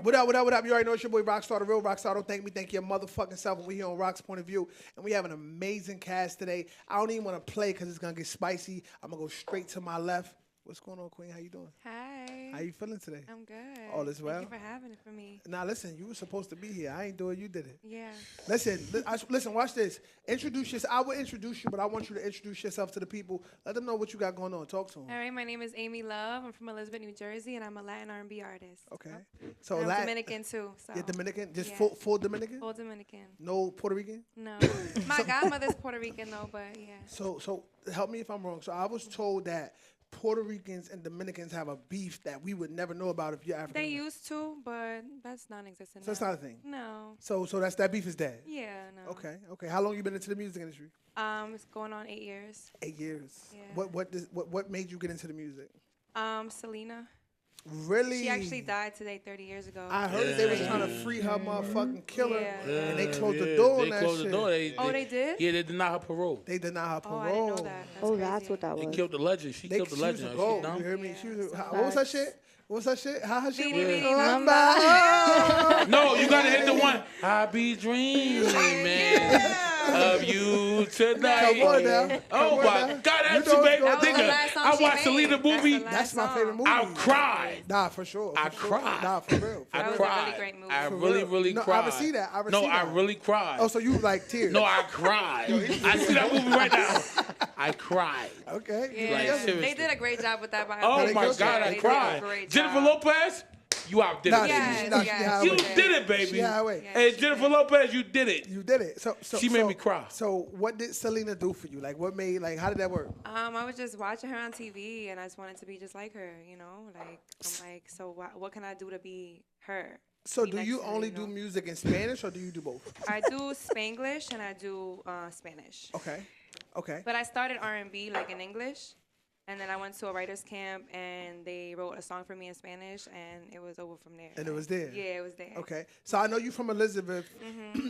What up, what up, what up? You already know it's your boy Rockstar, the real Rockstar. Don't thank me, thank your motherfucking self. And we're here on Rock's Point of View. And we have an amazing cast today. I don't even want to play because it's going to get spicy. I'm going to go straight to my left. What's going on, Queen? How you doing? Hi. How you feeling today? I'm good. All is well? Thank you for having it for me. Now, listen, you were supposed to be here. I ain't do it. You did it. Yeah. Listen, watch this. Introduce yourself. I will introduce you, but I want you to introduce yourself to the people. Let them know what you got going on. Talk to them. All right, my name is Amy Love. I'm from Elizabeth, New Jersey, and I'm a Latin R&B artist. Okay. Yep. So I'm Dominican, too. So. You're Dominican? Just yeah. full Dominican? Full Dominican. No Puerto Rican? No. My godmother's Puerto Rican, though, but yeah. So help me if I'm wrong. So I was told that Puerto Ricans and Dominicans have a beef that we would never know about if you're African. They used to, but that's non-existent. So it's not a thing? No. So that beef is dead? Yeah, no. Okay. How long you been into the music industry? It's going on 8 years. 8 years. Yeah. What made you get into the music? Selena. Really? She actually died today 30 years ago. I heard they was trying to free her motherfucking killer, Yeah. and they closed the door on that shit. They closed the door. They did? Yeah, they denied her parole. They denied her parole. Oh, I didn't know that. That's what that was. They killed the legend. She killed the legend. She was a She gold. dumb. You hear me? Yeah, She was. so What was her shit? What's her shit? How her shit Beanie, went? beanie, Oh. No, you gotta hit the one. I be dreaming, man, of you tonight. Come on now. Oh Come my on now. God, that's You know too what's bad. going on. That was the Nigga, last song I she watched Selena made. movie. That's my favorite movie. I cried. Nah, for sure. I for sure. cried. Nah, for real. I That was a cried. really great movie. I For really, real. really No, cried. I see that. I No, see I that. really cried. Oh, so you like tears? No, I cried. I see that movie right now. I cried. Okay. Yeah. Like, They seriously. did a great job with that. Oh they my killed God, her. I They did a cried. great Jennifer job. Lopez, you outdid Nah, it. Yes, she yes. had You away. did it, baby. She had away. Yeah. Hey, Jennifer Lopez, you did it. You did it. So She made me cry. So what did Selena do for you? Like what made how did that work? I was just watching her on TV, and I just wanted to be just like her, you know? Like, I'm like, so what can I do to be her? So Be do next you to her, only know? do music in Spanish or do you do both? I do Spanglish, and I do Spanish. Okay. But I started R&B, like, in English. And then I went to a writer's camp, and they wrote a song for me in Spanish, and it was over from there. And it was there? Yeah, it was there. Okay. So I know you from Elizabeth.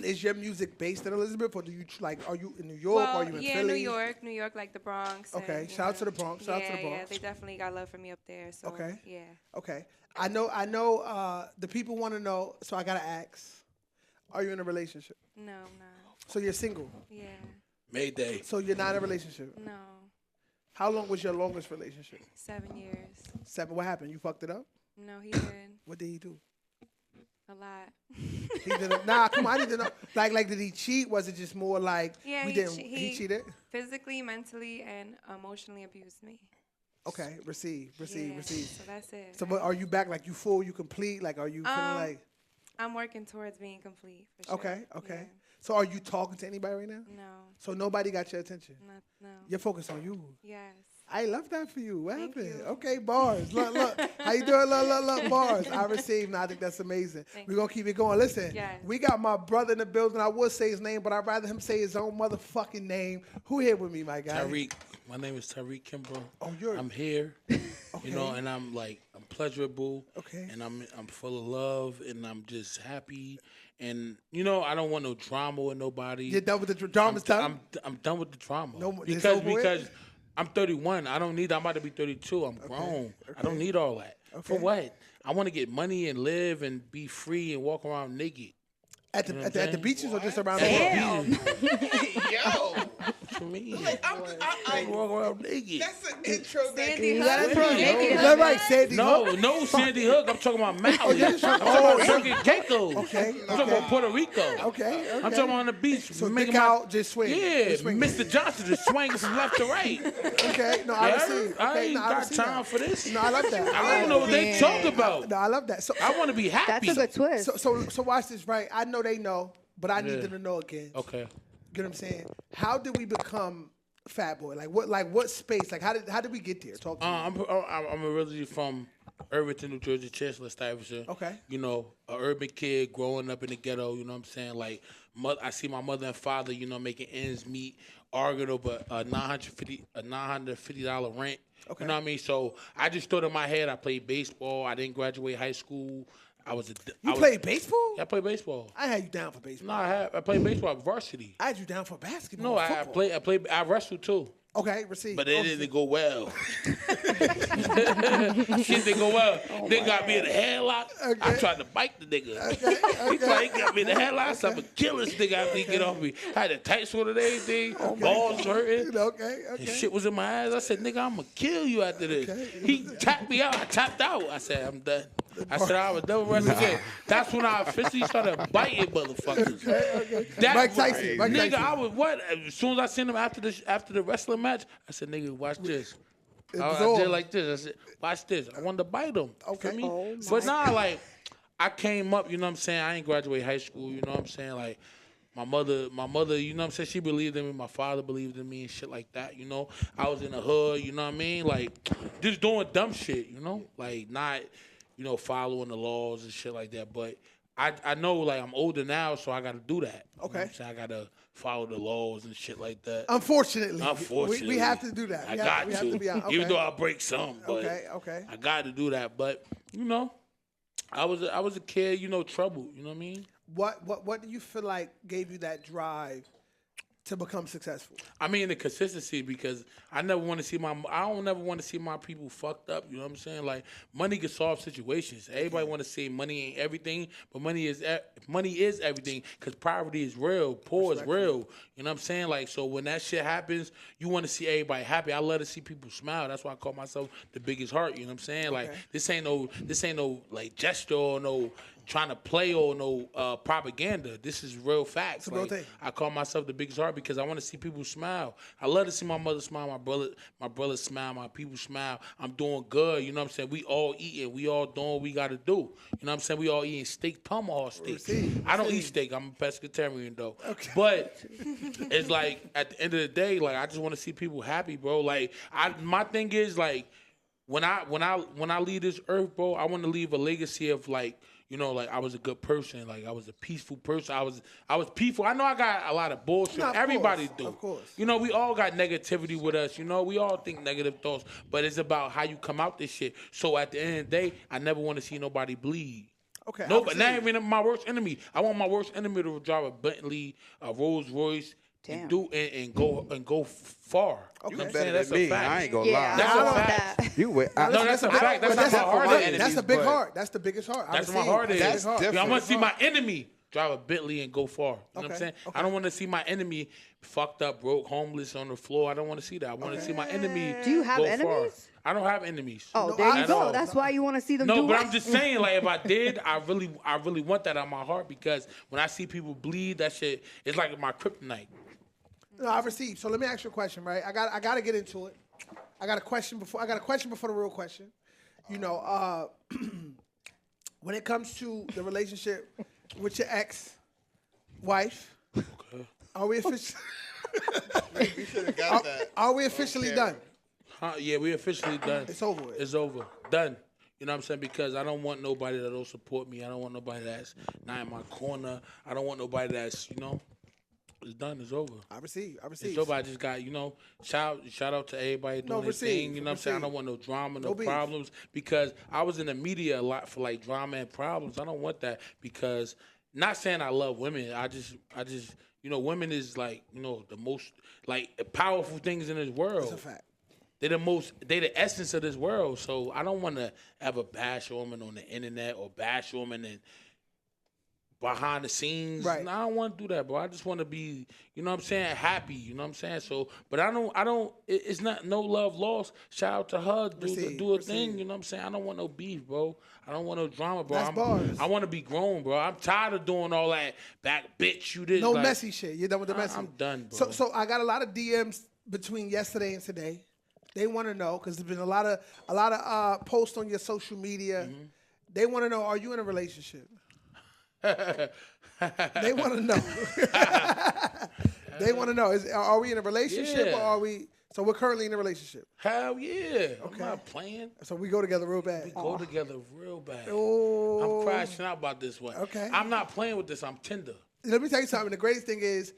Is your music based in Elizabeth or do you are you in New York or are you in yeah, Philly? New York, like the Bronx. Okay. And, Shout out to the Bronx. Shout out to the Bronx. Yeah, they definitely got love for me up there. So, Okay. Yeah. Okay. I know the people want to know, so I got to ask. Are you in a relationship? No, I'm not. So you're single. Yeah. Mayday. So you're not in a relationship. No. How long was your longest relationship? 7 years. 7. What happened? You fucked it up? No, he did. What did he do? A lot. He did Nah, come on, I need to know. Like, did he cheat? Was it just more like Yeah, he cheated? Physically, mentally, and emotionally abused me. Okay, receive. Yeah, So that's it. So, but are you back? Like, you full? You complete? Like, are you feeling like? I'm working towards being complete. For sure. Okay. Yeah. So, are you talking to anybody right now? No. So nobody got your attention. No. You're focused on you. Yes. I love that for you. What Thank happened? you. Okay, bars. Look. How you doing? Look, bars. I received. No, I think that's amazing. We're going to keep it going. Listen, Yes. we got my brother in the building. I would say his name, but I'd rather him say his own motherfucking name. Who here with me, my guy? Tariq. My name is Tariq Kimbrough. Oh, I'm here. You know, and I'm pleasurable. Okay. And I'm full of love, and I'm just happy. And you know, I don't want no drama with nobody. You're done with the drama's time? I'm done with the drama. No more- it's over with? Because I'm 31. I'm about to be 32. I'm grown. I don't need all that. For what? I want to get money and live and be free and walk around naked. At the beaches or just around the Damn. Yo, What you mean? I Walk around naked. that's an intro that Sandy can Hook. Is that right, Sandy No, Hook? no Sandy Hook. I'm talking about Maui. you're I'm just talking talking- about Turkey Caicos. Okay, I'm talking about Puerto Rico. Okay. I'm talking about on the beach. So making dick out, just swing. Yeah, Just swing. Mr. Johnson just swinging from left to right. Okay, no, I Yeah, receive. I Okay, ain't no, I got receive time that. for this. No, I love that. I don't know what they talk about. No, I love that. So, I want to be happy. That's a good twist. so watch this, right? I know they know, but I need Yeah. them to know again. Okay. You know what I'm saying? How did we become Fatboy? Like what space? Like how did we get there? Talk to me. I'm originally from Irvington, New Jersey, Chancellor Stuyvesant. Okay. You know, an urban kid growing up in the ghetto. You know what I'm saying? Like, I see my mother and father, you know, making ends meet, arguing over a $950 rent. Okay. You know what I mean? So I just thought in my head, I played baseball. I didn't graduate high school. You played baseball? Yeah, I played baseball. I had you down for baseball. No, I played baseball at varsity. I had you down for basketball. No, I football. wrestled too. Okay, receive. But it didn't go well. Shit didn't go well. Nigga got me in the headlock. I tried to bite the nigga. He got me in the headlock. I said, I'm going to kill this nigga after he get off me. I had the tights on and everything. Balls hurting. Okay. And shit was in my eyes. I said, nigga, I'm going to kill you after this. He tapped me out. I tapped out. I said, I'm done. I said, I was done with wrestling. That's when I officially started biting motherfuckers. That, Mike Tyson. Nigga, I was what? As soon as I seen him after the wrestling match, I said, nigga, watch this. I did like this. I said, watch this. I wanted to bite him. Okay. Feel me? But nah, like, I came up, you know what I'm saying? I ain't graduate high school, you know what I'm saying? Like, my mother, you know what I'm saying? She believed in me. My father believed in me and shit like that, you know? I was in the hood, you know what I mean? Like, just doing dumb shit, you know? Like, not, you know, following the laws and shit like that. But I know, like, I'm older now, so I got to do that. Okay. You know what I'm saying? I got to follow the laws and shit like that. Unfortunately. We have to do that. I got we have to be out. Okay. Even though I break some, but Okay. I got to do that. But, you know, I was a kid, you know, troubled, you know what I mean? What do you feel like gave you that drive to become successful? I mean, the consistency, because I don't never want to see my people fucked up. You know what I'm saying? Like, money can solve situations. Everybody want to say money ain't everything, but money is everything, because poverty is real, poor is real. You know what I'm saying? Like, so when that shit happens, you want to see everybody happy. I love to see people smile. That's why I call myself the biggest heart. You know what I'm saying? Like, this ain't no like gesture or no trying to play or no propaganda. This is real facts. Like, I call myself the biggest heart because I want to see people smile. I love to see my mother smile, my brother smile, my people smile. I'm doing good. You know what I'm saying? We all eating. We all doing what we got to do. You know what I'm saying? We all eating steak, tomahawk steak. I don't eat steak. I'm a pescatarian though. Okay. But it's like, at the end of the day, like, I just want to see people happy, bro. Like, my thing is, like, when I leave this earth, bro, I want to leave a legacy of, like, you know, like, I was a good person. Like, I was a peaceful person. I was peaceful. I know I got a lot of bullshit. Everybody do. Of course. You know, we all got negativity with us. You know, we all think negative thoughts. But it's about how you come out this shit. So at the end of the day, I never want to see nobody bleed. Okay. No, but not even my worst enemy. I want my worst enemy to drive a Bentley, a Rolls Royce, and go far. Okay. You better than me. I ain't gonna lie. That's a fact. That's a fact. That's not my heart. That's a big heart. That's the biggest heart. That's my heart. That's different. I want to see my enemy drive a Bentley and go far. You know what I'm saying? Okay. I don't want to see my enemy fucked up, broke, homeless on the floor. I don't want to see that. I want to see my enemy. Do you have go enemies? Far. I don't have enemies. Oh, there you go. All. That's why you want to see them do No, but it. I'm just saying, like, if I did, I really want that on my heart, because when I see people bleed, that shit, it's like my kryptonite. No, I received. So let me ask you a question, right? I got to get into it. I got a question before the real question. You know, when it comes to the relationship with your ex-wife, are we officially? We should have got that. Are we officially done? Yeah, we officially done. It's over with. It's over. Done. You know what I'm saying? Because I don't want nobody that don't support me. I don't want nobody that's not in my corner. I don't want nobody that's, you know, it's done. It's over. I receive. It's over. I just got, you know, shout out to everybody doing their thing. You know what I'm saying? I don't want no drama, no problems. Because I was in the media a lot for, like, drama and problems. I don't want that, because, not saying I love women. I just, you know, women is, like, you know, the most, like, powerful things in this world. That's a fact. They the essence of this world. So I don't want to ever bash a woman on the internet or bash a woman and behind the scenes. Right. No, I don't want to do that, bro. I just want to be, you know what I'm saying, happy. You know what I'm saying? So, but I don't. It's not no love lost. Shout out to her. Do a thing. You know what I'm saying? I don't want no beef, bro. I don't want no drama, bro. That's bars. I want to be grown, bro. I'm tired of doing all that back, bitch. You did No messy shit. You're done with the messy. I'm done, bro. So I got a lot of DMs between yesterday and today. They want to know, because there's been a lot of posts on your social media. Mm-hmm. They want to know, are you in a relationship? They want to know. They want to know, are we in a relationship, or are we? So we're currently in a relationship. Hell yeah. I'm not playing. So we go together real bad. We go together real bad. Oh. I'm crashing out about this one. Okay. I'm not playing with this. I'm tender. Let me tell you something. The greatest thing is,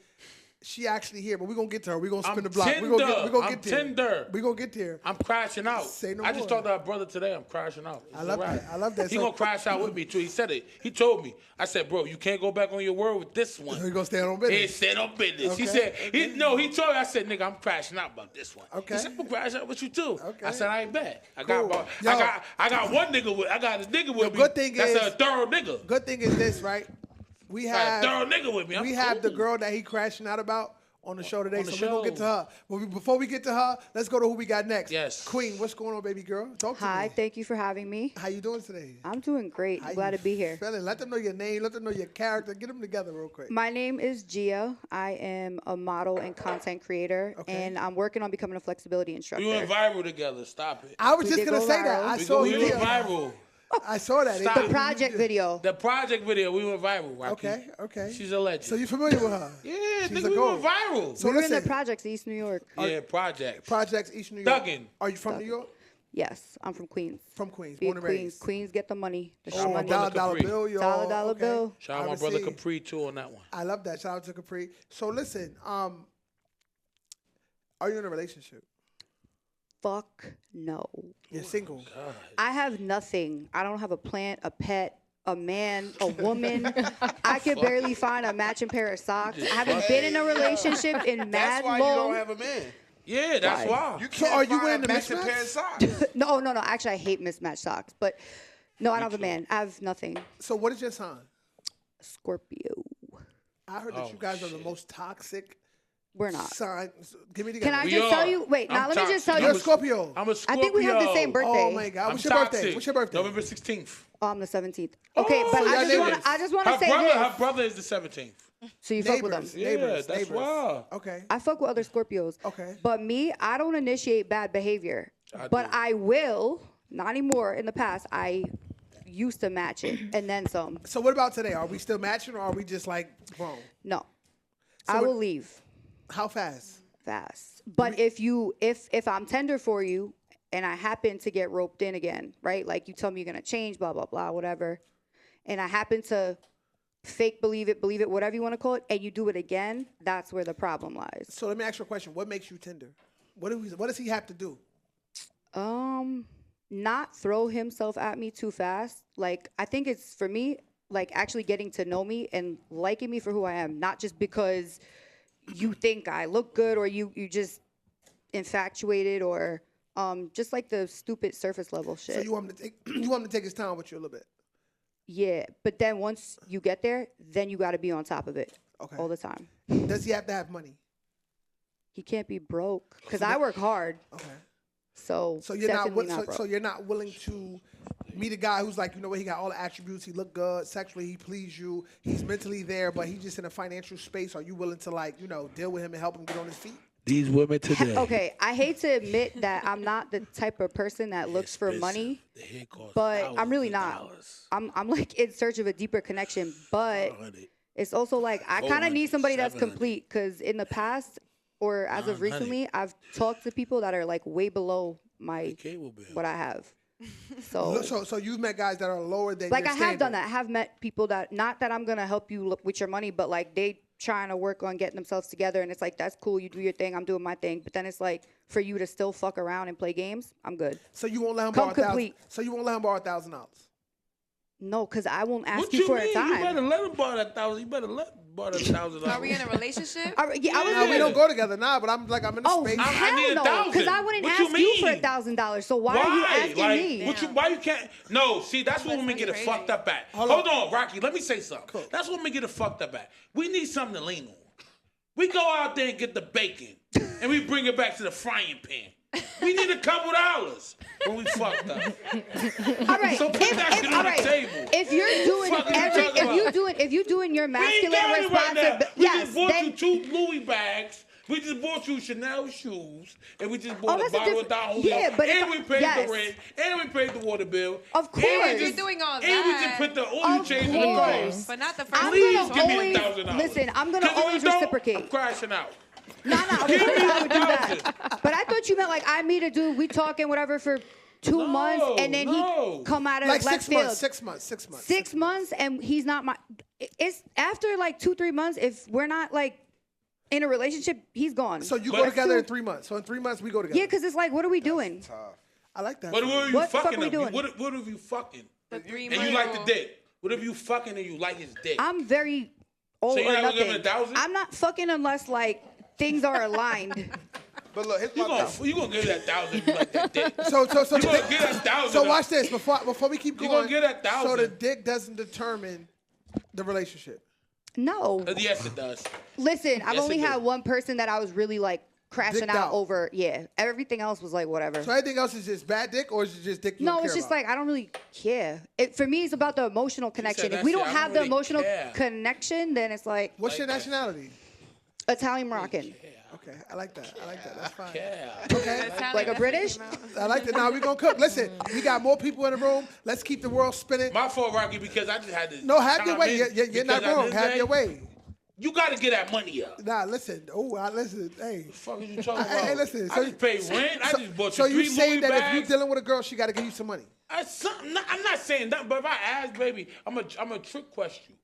She actually here, but we're going to get to her. We're going to spin the I'm block. We're going to tender. get there. Tender. We're going to get there. I'm crashing out. Say no I just more. talked to our brother today. I'm crashing out. I love that. I love that. He So- gonna crash out with me too. He said it. He told me. I said, bro, you can't go back on your word with this one. We're going to stand on He business. said on business. He Okay. said, he told me. I said, nigga, I'm crashing out about this one. Okay. He said, I'm gonna crash out with you too. Okay. I said, I ain't bad. I Cool. got Yo. I got one nigga with. I got a nigga with me. good thing That's is- a thorough nigga. Good thing is this, right? We Got a have thorough nigga with me. we have the girl that he crashing out about on the show today, On the so we're going to get to show. her. But before we get to her, let's go to who we got next. Yes. Queen, what's going on, baby girl? Talk to Hi, me. thank you for having me. How you doing today? I'm doing great. How I'm glad you to be here. feeling? Let them know your name. Let them know your character. Get them together real quick. My name is Gia. I am a model and content creator, Okay. and I'm working on becoming a flexibility instructor. We went viral together. Stop it. I was We just did going to go say that. viral. I We saw went you. viral. I saw that. Stop. The project video. The project video, we went viral. Rocky. Okay, okay. She's a legend. So you familiar with her? yeah, She's nigga, a we gold. went viral. So We were in the listen, projects, East New York. Yeah, project. Projects East New York. Thuggin'. Are you from New York? Yes, I'm from Queens. From Queens, Be born and Queens. raised. Queens get the money. The Shout out my money. brother Dollar Capri. bill, yo. Dollar Okay. bill. Shout out I my brother receive. Capri too on that one. I love that. Shout out to Capri. So listen, are you in a relationship? Fuck no. You're single. I have nothing. I don't have a plant, a pet, a man, a woman. I could barely find a matching pair of socks. I haven't been in a relationship in That's mad why you long. don't have a man. Yeah, that's why. You So can't are you find wearing the a matching mismatch? pair of socks. No. Actually, I hate mismatched socks. But no, I don't have a man. I have nothing. So what is your sign? Scorpio. I heard that you guys are the most toxic We're not. signs. Give me the. Can I We just are. tell you? Wait, I'm now let me just toxic. tell You're you. a Scorpio. I'm a I Scorpio. think we have the same birthday. Oh my God! I'm What's your birthday? toxic. What's your birthday? November 16th. Oh, I'm the 17th. Okay, Oh, but so I y'all just want neighbors. to. I just want to say Her this. brother is the 17th. So you fuck with them. Neighbors. Yeah, Neighbors. that's Neighbors. why. Okay. I fuck with other Scorpios. Okay. But me, I don't initiate bad behavior. But do. I will. Not anymore. In the past, I used to match it and then some. So what about today? Are we still matching, or are we just like wrong? No, So I what- will leave How fast? fast. But if I'm tender for you and I happen to get roped in again, right? Like you tell me you're gonna change, blah blah blah, whatever, and I happen to fake believe it, whatever you want to call it, and you do it again, that's where the problem lies. So let me ask you a question. What makes you tender? What does he have to do? Not throw himself at me too fast. Like, I think it's, for me, like actually getting to know me and liking me for who I am, not just because you think I look good or you just infatuated or just like the stupid surface level shit. So you want him to take you want him to take his time with you a little bit. Yeah, but then once you get there, then you got to be on top of it Okay. all the time. Does he have to have money? He can't be broke because I work hard. Okay. So So you're not, definitely not broke. so you're not willing to meet a guy who's like, you know what, he got all the attributes, he look good, sexually he please you, he's mentally there, but he's just in a financial space. Are you willing to, like, you know, deal with him and help him get on his feet? These women today. Okay, I hate to admit that I'm not the type of person that looks for money, but I'm really not. I'm like in search of a deeper connection, but it's also like I kind of need somebody that's complete because in the past or as of recently, I've talked to people that are like way below my what I have. So you've met guys that are lower than Like your I have standard. done that. I have met people that not that I'm gonna help you with your money, but like they trying to work on getting themselves together, and it's like that's cool. You do your thing, I'm doing my thing. But then it's like for you to still fuck around and play games, I'm good. So you won't let him Come borrow complete. $1,000. So you won't let him borrow $1,000. No, because I won't ask What you you for mean? a time. You better let him borrow that $1,000. You better let him borrow that $1,000. Are we in a relationship? All right, yeah, I was Now, gonna we don't go together now, but I'm in a Oh, space. I hell need no! 1,000. Because I wouldn't What ask you you for mean? $1,000. So why are you asking like, me? Why you can't? No, see, that's what Let's women not get it crazy. fucked up at. Hold Hold on, Rocky. Let me say something. Cool. That's what women get it fucked up at. We need something to lean on. We go out there and get the bacon, and we bring it back to the frying pan. We need a couple dollars when we fucked up. All right, So put that shit all on the right. table. If you're doing Fuck you talking if you doing your We ain't masculine got it right now. responsibility, We yes, just bought then you 2 Louis bags. We just bought you Chanel shoes, and we just bought a that's a bottle of different- Don yeah, Julio, but if and I- we paid yes. the rent, and we paid the water bill. Of And we course. You're doing all And we just that. put the oil Of change in the car. course. But not the first I'm Please gonna give me always $1,000. listen. I'm gonna 'Cause if always you don't, reciprocate. I'm crashing out. No, of Give course me I would do that. 1,000. But I thought you meant like I meet a dude, we talking whatever for 2 months, and then no. he come out of like left 6 field. months, 6 months, 6 months. 6 months, and he's not my. It's after like 2-3 months. If we're not like in a relationship, he's gone. So you go together in 3 months. So in 3 months we go together. Yeah, because it's like, what are we doing? Tough. I like that. But what if you What the fuck fucking we him? doing? What if you fucking For 3 and months. you like the dick? What if you fucking and you like his dick? I'm very old So you're or not gonna give nothing. him 1,000? I'm not fucking unless like things are aligned. But look, You gonna give that 1,000 if you like that dick? So You gonna get that 1,000? So watch this before we keep You going. gonna get that 1,000? So the dick doesn't determine the relationship. No. Yes, it does. Listen, I've Yes, only it had do. one person that I was really like crashing Dicked out out. over. Yeah. Everything else was like whatever. So everything else is just bad dick, or is it just dick you No, don't it's care just about? like I don't really care. For me, it's about the emotional connection. If that we shit, don't I don't have the really emotional care. connection, then it's like What's your nationality? Italian Moroccan. Okay, I like that. That's fine. Yeah. Okay, Like a British? I like that. Now we gonna cook. Listen, we got more people in the room. Let's keep the world spinning. My fault, Rocky, because I just had to. No, have your chime way. in You're not because I wrong. did Have say, your way. You gotta get that money up. Nah, listen. Listen. Hey. The fuck are you talking about? Hey, listen. I just paid rent. I just bought So you you 3 say Louis that if bags. you're dealing with a girl, she got to give you some money. I'm not saying that, but if I ask, baby, I'm a trick question.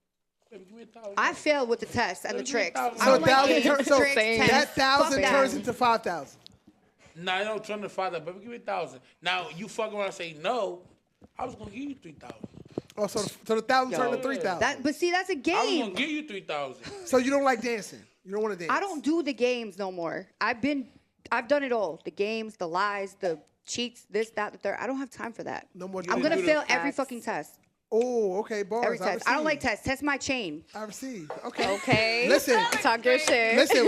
Baby, give me 1,000. I failed with the test and the Let's do tricks. 1,000. I So don't like 1,000 games, turns. So tricks, that tests. 1,000 Fuck turns that. into 5,000. Nah, I don't turn to 5,000, baby, give me 1,000. Now you fucking around and say no, I was gonna give you 3,000. Oh, so the 1,000 turned to Yo. 3,000. But see, that's a I was gonna game. give you 3,000. So you don't like dancing. You don't want to dance. I don't do the games no more. I've done it all. The games, the lies, the cheats, this, that, the third. I don't have time for that. No more. I'm You gonna do the fail every facts. fucking test. Oh, okay, bars. Every test. I don't like tests. Test my chain. I receive. Okay. Okay. Listen. Talk your shit. Listen.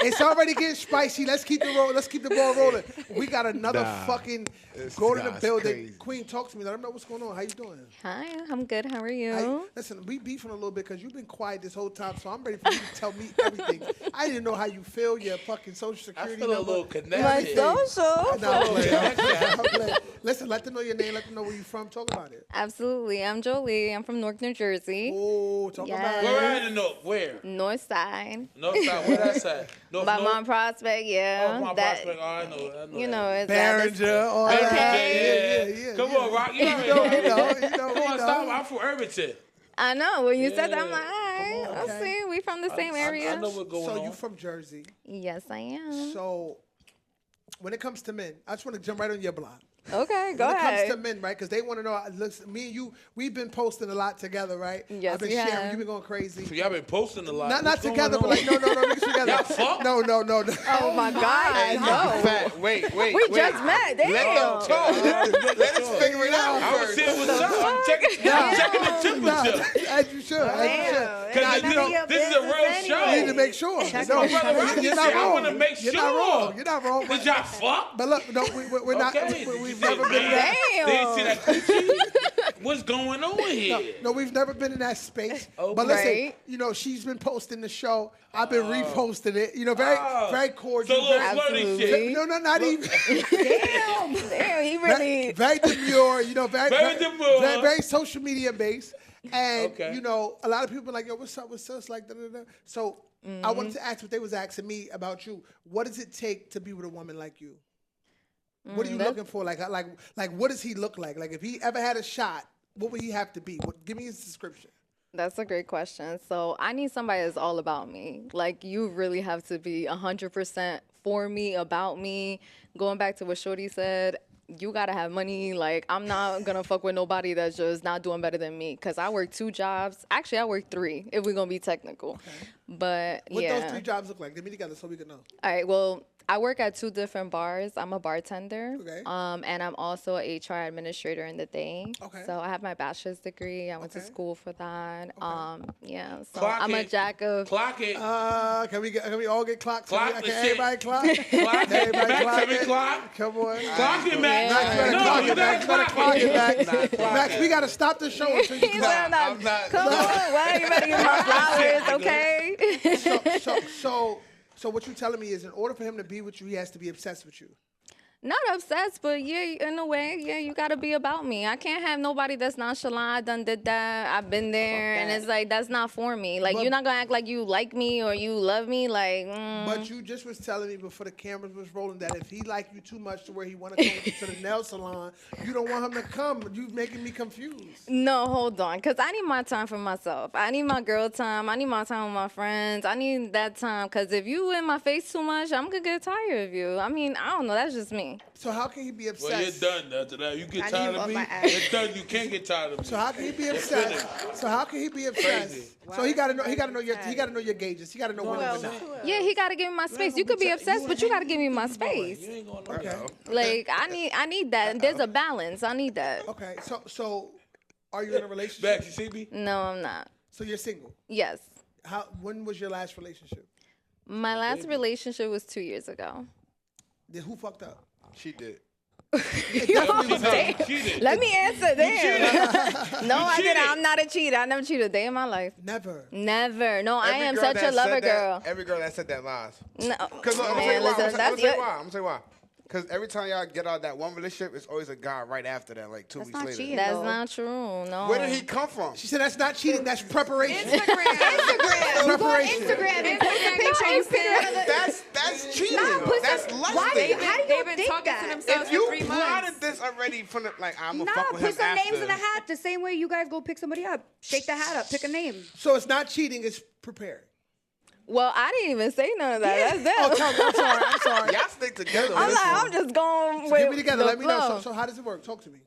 It's already getting spicy. Let's keep the ball rolling. We got another Nah, fucking this go to the guy's building. crazy. Queen, talk to me. Let them know what's going on. How you doing? Hi, I'm good. How are you? Listen, we beefing a little bit because you've been quiet this whole time, so I'm ready for you to tell me everything. I didn't know how you feel, your fucking social I security feel a number. little My connected. social. Nah, I'm playing. I'm playing. Listen, let them know your name. Let them know where you from. Talk about it. Absolutely. I'm Jolie. I'm from Newark, New Jersey. Oh, talk Yes. about Where it. at in the north? Where? North side. North side. Where that's at? North. By North? Mount Prospect, yeah. Oh, my that, prospect. Oh, I know. you that. know, it's Barringer, all Irvington, that. yeah. Come on, Rock. You already You know, know. Come you on, know. stop. I'm from Irvington. I know. When you said that, I'm Yeah. like, all right, Come on, let's okay. see. We from the same I area. know what's going So on. you from Jersey. Yes, I am. So when it comes to men, I just want to jump right on your block. Okay, go When it comes ahead. to men, right? Because they want to know. Listen, me and you, we've been posting a lot together, right? Yes, I've been we sharing. have. You've been going crazy. So y'all been posting a lot. Not What's together, but going like no, niggas together. Y'all fuck? No. Oh my God, no. Fat, wait. We just met. Damn. Let them talk. Let us figure it out I was first. saying what's up. I'm checking the Nah, temperature. as you should. As you should. Damn. Because None of your this is a real business show. You need to make sure. Check No, my brother Rocky you're said, not I wrong. wanna make You're not sure. wrong. You're not wrong. Did y'all fuck? But look, no, we're not. Okay. We've Did you never say, been in that. Damn. They see that coochie? What's going on here? No, we've never been in that space. Okay. But listen, Right. you know, she's been posting the show. I've been reposting it. You know, very cordial. So little very, flirty Absolutely. shit. no, not even. Damn, he really. Very demure. You know, Very demure. very social media based. And Okay. you know, a lot of people are like, yo, what's up with sus? Like, da, da, da. So I wanted to ask what they was asking me about you. What does it take to be with a woman like you? What are you looking for? Like, what does he look like? Like, if he ever had a shot, what would he have to be? Give me his description. That's a great question. So I need somebody that's all about me. Like, you really have to be 100% for me, about me. Going back to what Shorty said, you gotta have money. Like, I'm not gonna fuck with nobody that's just not doing better than me. Cause I work 2 jobs. Actually, I work 3 if we're gonna be technical. Okay. But What yeah. those 3 jobs look like? Get me together so we can know. All right. Well, I work at 2 different bars. I'm a bartender. Okay. And I'm also a HR administrator in the day. Okay. So I have my bachelor's degree. I went to Okay. school for that. Yeah. So Clock I'm a it. jack of. Clock it. Can we all get clocked? Clock Can the shit. everybody clock? Clock it. Everybody Max, clock let me it. clock. Come on. Clock it, Max. Max, you better No, clock you it, Max. You better better clock it, Max. Clock Max, it. we got to stop the show until you He's clock. wearing that. I'm not- Come on, well, you better give me my flowers, okay? So what you're telling me is in order for him to be with you, he has to be obsessed with you. Not obsessed, but yeah, in a way, yeah, you gotta be about me. I can't have nobody that's nonchalant. I done did that. I've been there, and it's like that's not for me. Like you're not gonna act like you like me or you love me. Like, But you just was telling me before the cameras was rolling that if he like you too much to where he want to come to the nail salon, you don't want him to come. You making me confused. No, hold on, cause I need my time for myself. I need my girl time. I need my time with my friends. I need that time, cause if you in my face too much, I'm gonna get tired of you. I mean, I don't know. That's just me. So how can he be obsessed? Well, you're done after that. You get tired of me. You're done. You can't get tired of me. So how can he be obsessed? So how can he be obsessed? So he gotta know. He gotta know your gauges. He gotta know when to know. Yeah, he gotta give me my space. You could be obsessed, but you gotta give me my space. You ain't gonna Okay. Like I need that. There's a balance. I need that. Okay. So are you in a relationship? Back, you see me? No, I'm not. So you're single. Yes. When was your last relationship? My last relationship was 2 years ago. Who fucked up? She did. Let me answer. Damn. No, I didn't. I'm not a cheater. I never cheated a day in my life. Never. Never. No, I am such a lover girl. Every girl that said that lies. No, Because I'm man, listen, gonna tell you why. Because every time y'all get out of that one relationship, it's always a guy right after that, like 2 weeks not later. cheating. That's not true. No. Where did he come from? She said that's not cheating. That's preparation. Instagram. You go on Instagram and post a picture. You figure out That's cheating. Nah, though. That's why lusting. how do you They've been think talking to that? themselves If you for 3 months. plotted this already from the, like, I'm gonna Nah, fuck with him put some after. names in a hat. The same way you guys go pick somebody up. Shake the hat up. Pick a name. So it's not cheating. It's preparing. Well, I didn't even say none of that. That's them. Oh, I'm sorry. Y'all stick together. I'm on this like, one. I'm just going So with get me together. the Let me know. flow. So how does it work? Talk to me.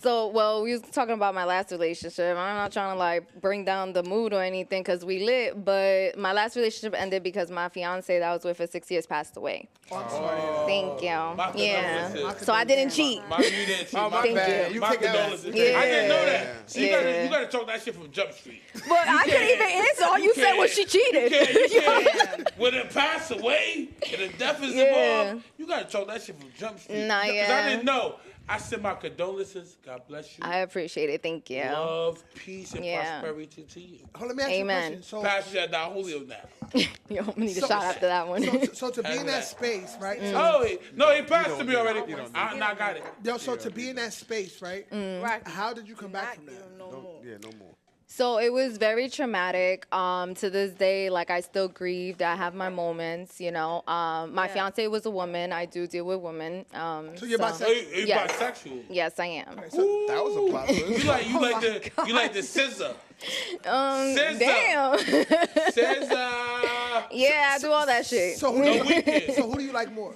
So, well, we was talking about my last relationship. I'm not trying to like bring down the mood or anything because we lit, but my last relationship ended because my fiance that I was with for 6 years passed away. Oh, I'm sorry. Thank you. My Yeah. condolences. So I didn't cheat. You didn't cheat. Oh, my Thank bad. you. You My take that back. condolences. Yeah. I didn't know that. So Yeah. you gotta talk that shit from Jump Street. But I couldn't even answer. All you said was she cheated. You can't. When it passed away and the death is involved, you gotta talk that shit from Jump Street. Nah, Because yeah. I didn't know. I send my condolences. God bless you. I appreciate it. Thank you. Love, peace, and Yeah. prosperity to you. Hold on, let me ask Amen. you a question. So, Pastor that Julio now. Yo, I need a shot after that one. so to be in that space, right? Oh, no, he passed to me already. I got it. Yo, so to be in that space, right? Mm. How did you come back from that? Yeah, no more. So it was very traumatic. To this day, like I still grieved. I have my moments, you know. My fiance was a woman. I do deal with women. So you're bisexual? Oh, you Yes. bisexual. Yes, I am. That was a plot twist. You like the scissor. Scissor. Damn. Scissor. Yeah, I do all that shit. So who, who do you like more?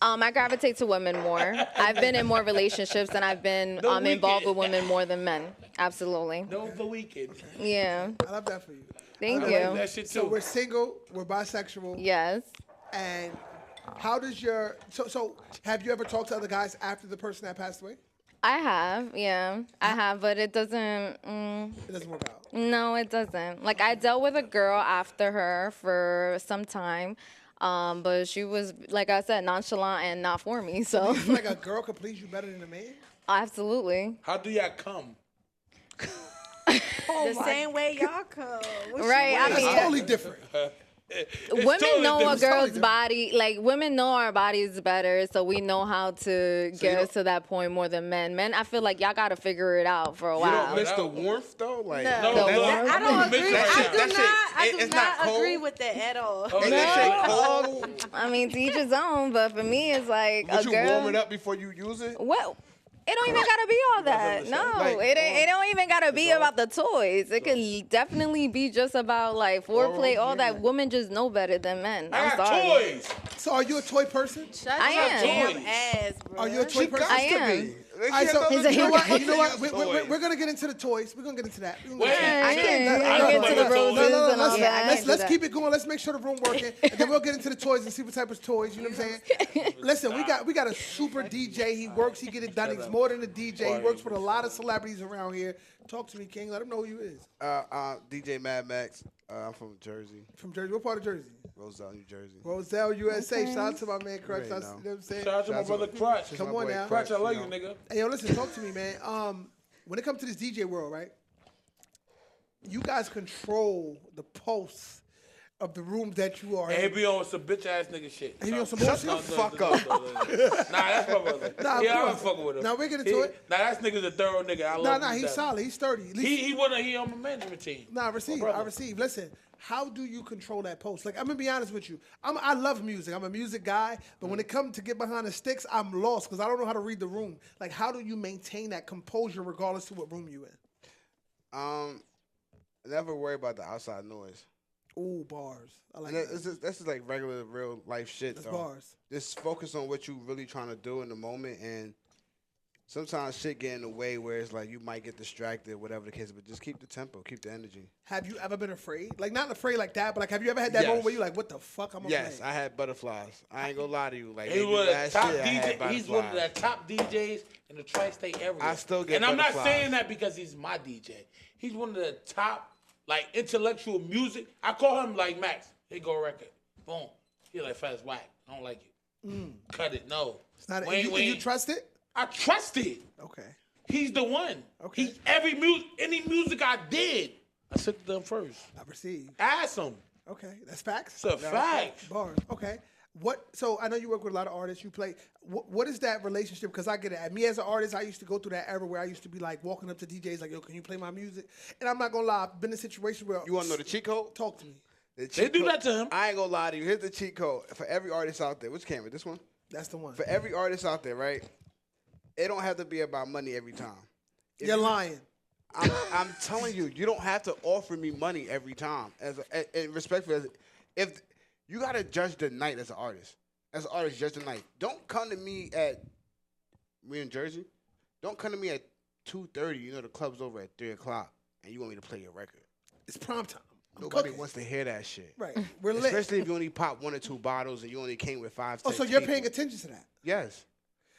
I gravitate to women more. I've been in more relationships and I've been No involved weekend. with women more than men. Absolutely. No, the weekend. Yeah. I love that for you. Thank I like you. that shit too. So we're single, we're bisexual, Yes. and how does your so have you ever talked to other guys after the person that passed away? I have, yeah. I have, but it doesn't. It doesn't work out. No, it doesn't. Like I dealt with a girl after her for some time, but she was, like I said, nonchalant and not for me. So You feel like a girl could please you better than a man? absolutely, How do y'all come? The same way y'all come. right? I That's mean, totally different. women totally know a different. girl's Totally body. Like women know our bodies better, so we know how to get us to that point more than men. Men, I feel like y'all gotta figure it out for a You while. don't miss the warmth though, like No. No, The no, warmth. I don't agree. That shit, I do it's not not agree cold. with that at all. Oh, That shit cold. I mean, to each his own, but for me, it's like Would a you girl. warm it up before you use it? Well, it don't even gotta be all that. No, Like, it don't even gotta be about the toys. It can definitely be just about like foreplay, all that. Women just know better than men. I I'm got sorry. toys. So are you a toy person? Shut I your am. damn Toys. ass, bro. Are you a toy person? I am. All right, so He's a you know what? hero. You know what? We're gonna get into the toys. We're gonna get into that. We're gonna Wait, get into that. I can't- I I don't get play to the with roses toys. and all that. I can't do Let's that. keep it going. Let's make sure the room working, and then we'll get into the toys and see what type of toys. You know what I'm saying? Listen, we got a super DJ. He works. He get it done. He's more than a DJ. He works with a lot of celebrities around here. Talk to me, King. Let him know who you is. DJ Mad Max. I'm from Jersey, From Jersey. What part of Jersey? Roselle, New Jersey. Roselle, USA. Shout out to my man Crutch. You You know know. what I'm saying? Shout out to my brother Crutch. Come my on boy now. Crutch, I love you you, know. nigga. Hey, yo, listen, talk to me, man. When it comes to this DJ world, right? You guys control the pulse of the room that you are And he in. be on some bitch ass nigga shit. He be on some Shut bullshit. the fuck up. Nah, that's my brother. Nah, yeah, of I'm course. fucking with him. Nah, we're getting to it. Nah, that nigga's a thorough nigga. I love him. Nah, to he's death. solid. He's sturdy. At least He on my management team. Nah, I receive. brother. I receive. Listen, how do you control that post? Like, I'm gonna be honest with you. I love music. I'm a music guy, but when it comes to get behind the sticks, I'm lost because I don't know how to read the room. Like, how do you maintain that composure regardless to what room you in? Never worry about the outside noise. Ooh, bars. I like And that. this is like regular, real life shit, That's though. bars. Just focus on what you really trying to do in the moment, and sometimes shit get in the way where it's like you might get distracted, whatever the case. But just keep the tempo, keep the energy. Have you ever been afraid? Like, not afraid like that, but like, have you ever had that moment where you're like, what the fuck? I'm Yes, afraid. I had butterflies. I ain't gonna lie to you. Like He maybe was a last top year, I had DJ. He's one of the butterflies. top DJs in the tri-state area. I still get And I'm not butterflies. saying that because he's my DJ. He's one of the top, like, intellectual music. I call him like Max. Here go a record. Boom. He like fast whack. I don't like it. Cut it. No. It's not. Wayne, You trust it? I trust it. Okay. He's the one. Okay. Any music I did, I took them first. I receive. Ask him. Okay, that's facts. It's a fact. Bars. Okay. What? So I know you work with a lot of artists. You play. What is that relationship? Because I get it. Me as an artist, I used to go through that era where I used to be like walking up to DJs like, "Yo, can you play my music?" And I'm not gonna lie, I've been in situations where You want to know the cheat code? talk to me. The They cheat do code- that to him. I ain't gonna lie to you. Here's the cheat code for every artist out there. Which camera? This one? That's the one. For every artist out there, right? It don't have to be about money every time. If You're you- lying. I'm telling you, you don't have to offer me money every time. And respectfully, if you gotta judge the night as an artist. As an artist, judge the night. Don't come to me at we in Jersey. Don't come to me at 2:30. You know the club's over at 3:00, and you want me to play your record. It's prom time. I'm Nobody cooking. wants to hear that shit. Right. We're lit. Especially if you only pop 1 or 2 bottles and you only came with 5. Oh, 6 so you're people. paying attention to that? Yes.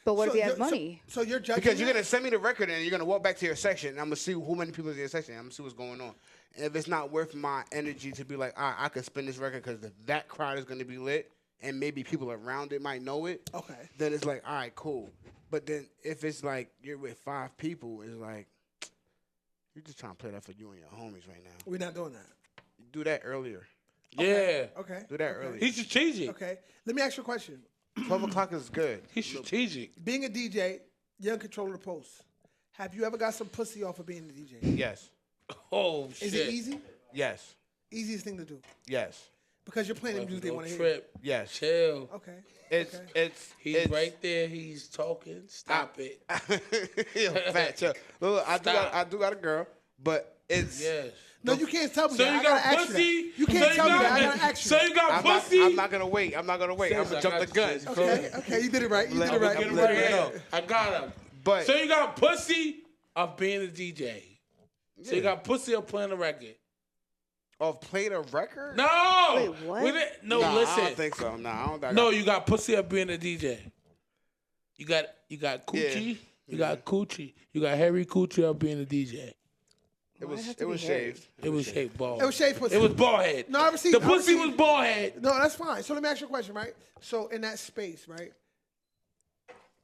But what So if he has you're- money? So you're judging Because you're that? gonna send me the record and you're gonna walk back to your section and I'm gonna see who many people is in your section. I'm gonna see what's going on. And if it's not worth my energy to be like, all right, I could spin this record because that crowd is gonna be lit and maybe people around it might know it. Okay. Then it's like, all right, cool. But then if it's like you're with 5 people, it's like you're just trying to play that for you and your homies right now. We're not doing that. Do that earlier. Yeah. Okay. Do that earlier. He's strategic. Okay. Let me ask you a question. 12 o'clock is good. He's strategic. Being a DJ, you're in control of the post. Have you ever got some pussy off of being a DJ? Yes. Oh, shit. Is it easy? Yes. Easiest thing to do. Yes. Because you're playing the music they Don't want to hear. trip. Yes. Chill. Okay. It's Okay. it's He's it's, right there. He's talking. Stop it. Yo, fat chill. Look, I Stop. do got a girl, but it's Yes. No, you can't tell me So that. you I gotta got ask you pussy? that. You can't tell me that. I gotta ask you. So that. you got I'm pussy? I'm not gonna wait. I'm not gonna wait. I'm Sis, gonna I jump got the gun. you, sis. Okay. Okay. You did it right. You did it right. Get You him did right it here. right. I got him. But So you got pussy of being a DJ. So you Yeah. got pussy of playing a record. of playing a record? No. Wait, what? We didn't- No, Nah, listen. I don't think so. Nah, I don't think No, you got pussy of being a DJ. You got coochie. Yeah. You got coochie. You got hairy coochie of being a DJ. it was have to be shaved. It was shaved ball. It was shaved pussy. It was ball head. No, I received. The pussy was ball head. No, that's fine. So let me ask you a question, right? So in that space, right?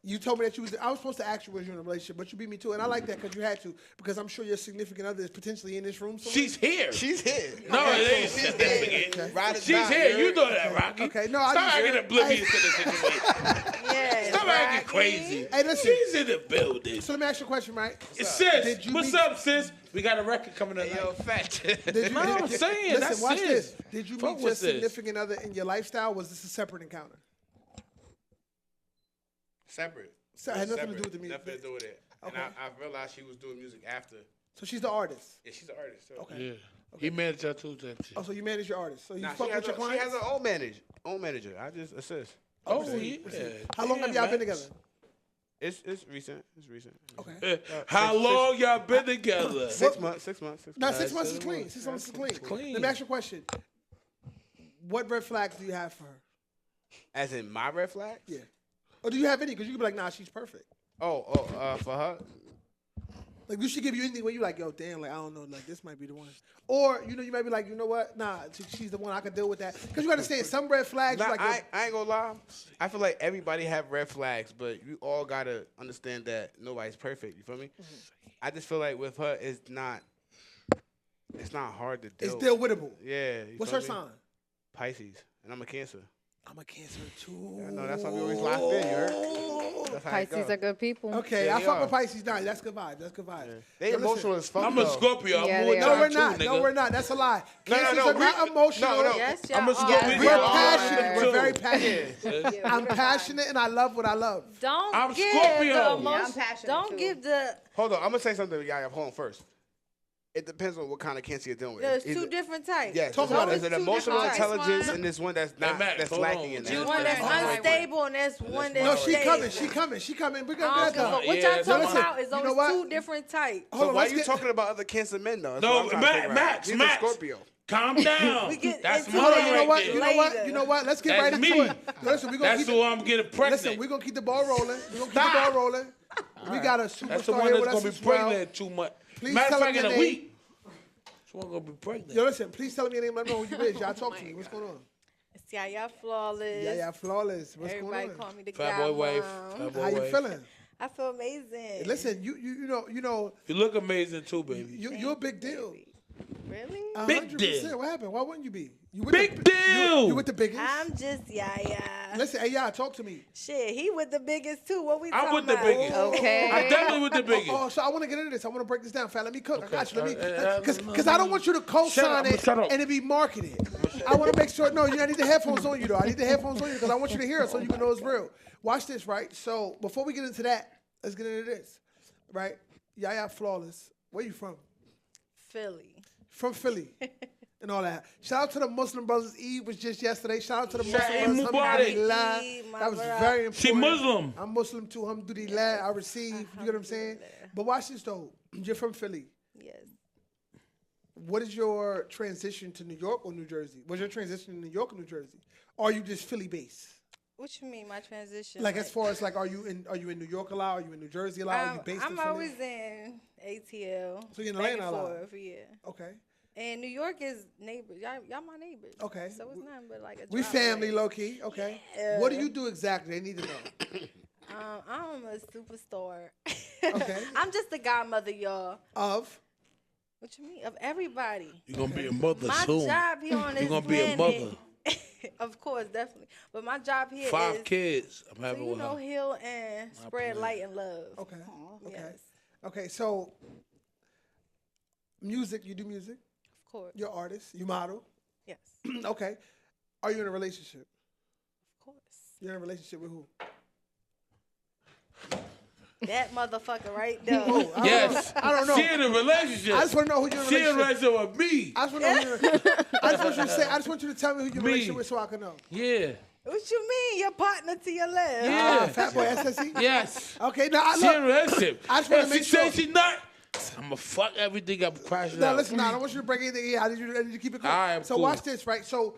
You told me that I was supposed to ask you was you in a relationship, but you beat me to it. And I like that because you had to, because I'm sure your significant other is potentially in this room somewhere. She's here. She's here. No, it ain't She's significant. here. Ride or She's die, here. you You heard? know that, Rocky. Okay, no, I Stop just- acting oblivious to the situation. Yeah. Stop acting crazy. Hey, listen. She's in the building. So let me ask you a question, right? Sis, Did you what's meet- up, sis? We got a record coming tonight. Yo, fat. Did you, No, I'm saying, listen, that's watch sis. this. Did you Fuck meet your with sis. significant other in your lifestyle? Was this a separate encounter? Separate. So it had nothing to do with the music. Nothing to do with it. And Okay. I realized she was doing music after. So she's the artist. Yeah, she's an artist. So. Okay. Yeah. He managed her too, that shit. Oh, so you manage your artist. So you Nah, fuck she with has, your she clients? has her own manager. I just assist. Oh, Proceed, yeah. proceed. How long have Yeah, y'all been Max. together? It's recent. It's recent. Okay. How long y'all been together? 6 months. 6 months. 6 No, months. 6 months is 6 clean. months. 6 months is clean. Clean. Let me ask you a question. What red flags do you have for her? As in my red flags? Yeah. Or do you have any? Because you could be like, nah, she's perfect. For her? Like, do she give you anything where you like, yo, damn, like, I don't know, like, this might be the one. Or, you know, you might be like, you know what? Nah, she's the one. I could deal with that. Because you understand, some red flags, Nah, you like, yo, I ain't gonna lie. I feel like everybody have red flags, but you all gotta understand that nobody's perfect. You feel me? I just feel like with her, it's not hard to deal. it's still wittable. Yeah. you What's feel her me? sign? Pisces, and I'm a Cancer. I'm a Cancer too. I know that's why we always locked in. You heard? That's how it Pisces go. are good people. Okay, Yeah, I they fuck are. with Pisces. Nah, that's good vibes. That's good vibes. They Yo, emotional listen, as fuck. I'm a though. Scorpio. Yeah, I'm they more No, are. we're too, not. nigga. No, we're not. That's a lie. No, Cancers no, are not emotional. No, no. Yes, y'all I'm a are. Scorpio. We're Yeah. passionate. We're Too. very passionate. Yes. I'm passionate and I love what I love. Don't I'm give Scorpio. the Yeah, I'm emotion. passionate, Don't too. give the. Hold on, I'm gonna say something to Yaya. Hold on first. It depends on what kind of Cancer you're dealing with. There's Either- two different types. Yes, Talk there's about there's it. an emotional different types. intelligence and there's one that's not Max, that's hold lacking on. in There's that. one that's That's unstable and there's one that's No, she stable. coming. She coming. She coming. We're I gonna don't get give a that. fuck. What Yeah, y'all that's talking fine. about is You know always what? two different types. Hold So on, why let's you get- talking about other Cancer men though? That's No, what I'm trying to figure out. Max, He's a Max. Scorpio. Calm down. We get That's into my Hold on, that you know right what? there. You know what? later. You know what? Let's get That's right into me. it. Listen, we're gonna That's keep who I'm getting pregnant. Listen, we're gonna keep the ball rolling. We're gonna keep the Stop. ball rolling. We got a That's the superstar one here that's with gonna us be as well. pregnant too much. Please Matter tell of him fact, in your a name. week, this one gonna be pregnant. Yo, listen, please tell me your name. Let me know who you is. Y'all talk to me. What's going on? See how y'all flawless. Yeah, flawless. What's Everybody going call on? me the Fat boy wife. godmom. Fat boy How you wife. feeling? I feel amazing. Listen, you know, You look amazing too, baby. you're a big deal. Really? 100%. deal. What happened? Why wouldn't you be? You with Big the, deal. You with the biggest? I'm just Yaya. Listen, hey, y'all, talk to me. Shit, he with the biggest too. What we I'm talking with the about? biggest. Okay. I'm definitely with the biggest. Oh, so I want to get into this. I want to break this down, fat. Let me cook. I got you. Let me, Okay. because I don't want you to co-sign it Shut up. and it be marketed. I want to make sure. No, I need the headphones on you though. I need the headphones on you because I want you to hear it so you can know it's real. Watch this, right? So before we get into that, let's get into this, right? Yaya Flawless. Where you from? Philly. From Philly. And all that. Shout out to the Muslim brothers. Eid was just yesterday. Shout out to the Eid Muslim brothers. Mubarak. Alhamdulillah. Eid That was Mubarak. very important. She Muslim. I'm Muslim too. Alhamdulillah. I receive. You get what I'm saying? But watch this though. You're from Philly. Yes. What is your transition to New York or New Jersey? Was your transition to New York or New Jersey? Or are you just Philly based? What you mean, my transition? Like as far as like, are you in New York a lot? Are you in New Jersey a lot? Are you based in I'm Philly? always in ATL. So you're in back Atlanta and a lot? forth, yeah. Okay. And New York is neighbors. Y'all my neighbors. Okay. So it's nothing but like a We drive family, away. low key. Okay. Yeah. What do you do exactly? They need to know. I'm a superstar. Okay. I'm just the godmother, y'all. Of What you mean? Of everybody. You're gonna be a mother My soon. job here on this You're gonna be a planet- mother. Of course, definitely. But my job here 5 is kids. I'm to, having you with know, her. heal and spread playing. light and love. okay. Okay. Yes, Okay. So music. You do music. of course. You're an artist. You model. Yes, Okay. Are you in a relationship? of course. You're in a relationship with who? That motherfucker right there. Oh, I don't Yes. know. I don't know. She in a relationship. I just want to know who you're in a She in a relationship. relationship with me. I just want to know who you're. I just want you to say. I just want you to tell me who you're in a Me. relationship with, so I can know. Yeah. What you mean? Your partner to your left? Yeah. Fatboy SSE. Yes. Okay. Now I She in a look. relationship. I just wanna If make she say sure. she not, I'ma fuck everything up, crashing No, out. listen. Now I don't want you to break anything here. I need you to keep it cool. All right, So cool. watch this, right? So.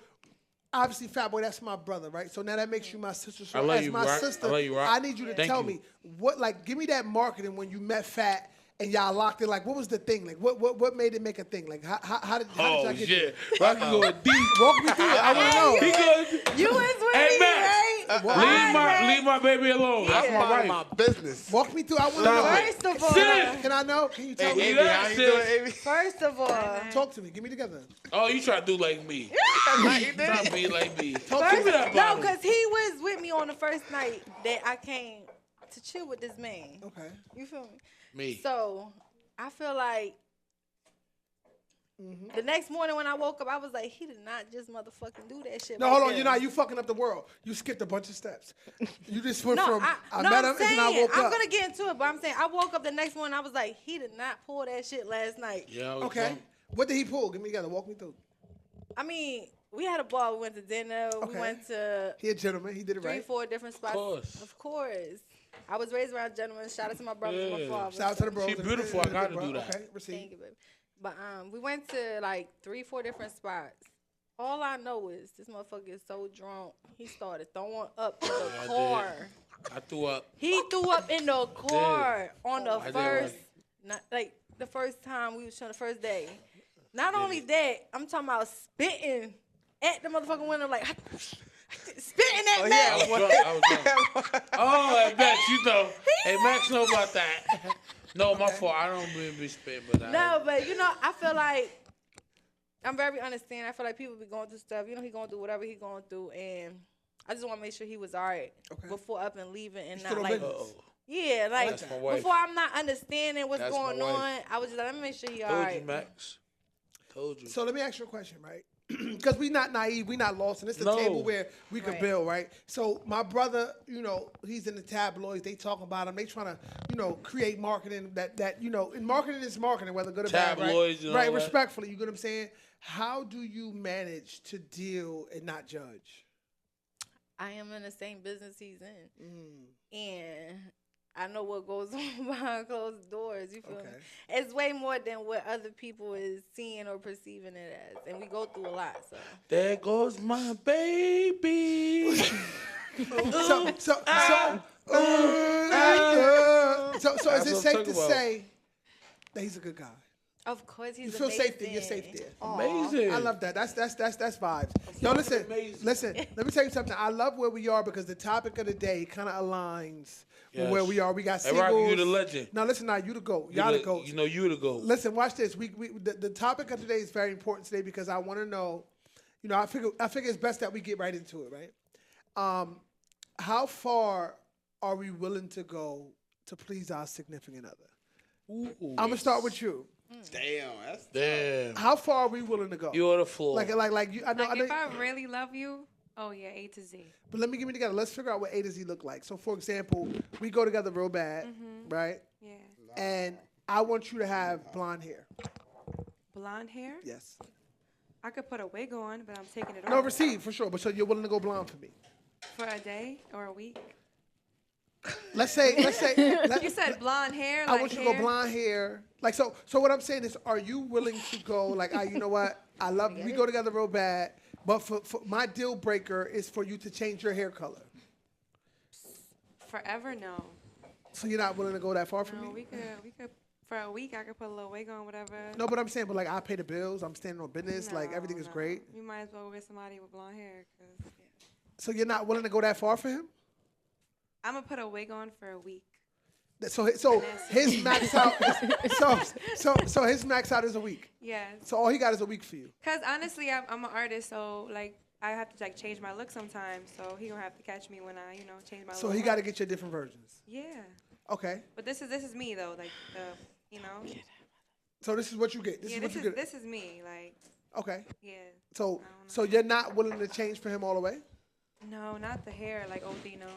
Obviously, Fatboy, that's my brother, right? So now that makes you my sister. So I love as you, my Rock. sister, I love you, Rock. I need you to Thank tell you. me what, like, give me that marketing when you met Fat and y'all locked in. Like, what was the thing? Like, what made it make a thing? Like, how did Oh y'all get shit. there? Rocky going deep. Walk me through it. I want to know. He goes, You was with hey me, Max, right? leave my baby alone. That's I'm my minding wife. my business. Walk me through. I want to Stop know. it. First of all, Sid. Can I know? Can you tell Hey, me? Amy, how you doing, Amy? first of all, Talk to me. Get me together. Oh, you try to do like me. Try to be like me. Give me that no, bottle. because he was with me on the first night that I came to chill with this man. Okay. You feel me? Me. So I feel like the next morning when I woke up, I was like, he did not just motherfucking do that shit. No, right hold on. there. You're not. You fucking up the world. You skipped a bunch of steps. You just went No, from I met him I'm and saying, then I woke I'm up. gonna get into it, but I'm saying I woke up the next morning. I was like, he did not pull that shit last night. Yeah. Okay. What did he pull? Get me together. Walk me through. I mean, we had a ball. We went to dinner. Okay. We went to He a gentleman. He did it 3, right. 4 different spots. course. Of course. I was raised around gentlemen. Shout out to my brothers and my Yeah. father. Shout out to the bros. She beautiful. I gotta do that. Okay, receive. Thank you, baby. But we went to like 3, 4 different spots. All I know is this motherfucker is so drunk. He started throwing up in the I car. I threw up. He threw up in the car on the I did, first, right? not like the first time we was on the first day. Not only that, I'm talking about spitting at the motherfucking window, like spitting at I Max. was drunk. I was drunk. Oh, I bet you know. Hey, Max know about that. No, my fault. I don't really be spitting, but No, but you know, I feel like I'm very understanding. I feel like people be going through stuff. You know, he going through whatever he going through, and I just want to make sure he was all right before up and leaving, and not like, yeah, like before I'm not understanding what's going on. I was just like, let me make sure he all right. Told you, Max. Told you. So let me ask you a question, right? Because we not naive, we not lost, and it's the table where we could build, right? So my brother, you know, he's in the tabloids. They talking about him. They trying to, you know, create marketing that you know, and marketing is marketing, whether good or bad, Tabloids, right? Right, respectfully. You get what I'm saying? How do you manage to deal and not judge? I am in the same business he's in, and I know what goes on behind closed doors. You feel me? It's way more than what other people is seeing or perceiving it as, and we go through a lot. So there goes my baby. So is it safe to say that he's a good guy? Of course, he's amazing. You feel safe there. You're safe there. Amazing. I love that. That's vibes. Yo, listen. Let me tell you something. I love where we are because the topic of the day kind of aligns with where we are. We got singles. Hey, you the legend. Now listen, now you the GOAT. Y'all the GOAT. You know you the GOAT. Listen, watch this. The topic of today is very important today because I want to know. You know, I figure it's best that we get right into it, right? How far are we willing to go to please our significant other? I'm gonna start with you. Damn. How far are we willing to go? You're the floor. Like you. I know. If I really love you, oh yeah, A to Z. But let me get me together. Let's figure out what A to Z look like. So, for example, we go together real bad, right? Yeah. And I want you to have blonde hair. Blonde hair? Yes. I could put a wig on, but I'm taking it off. No, receive for sure. But so you're willing to go blonde for me? For a day or a week? Let's say. You said blonde hair. I want you to go blonde hair. Like so. So what I'm saying is, are you willing to go? Like, you know what? I love. We go together real bad. But for my deal breaker is for you to change your hair color. Forever, no. So you're not willing to go that far for me? No, we could. For a week, I could put a little wig on, whatever. No, but I'm saying, but like I pay the bills. I'm standing on business. Like everything is great. You might as well get somebody with blonde hair. So you're not willing to go that far for him? I'm gonna put a wig on for a week. So his max out. So his max out is a week. Yes. So all he got is a week for you. Cause honestly, I'm an artist, so like I have to like change my look sometimes. So he gonna have to catch me when I change my look. So he got to get you different versions. Yeah. Okay. But this is me though, like So this is what you get. This is what you get. This is me, like. Okay. Yeah. So you're not willing to change for him all the way? No, not the hair, like OD. No,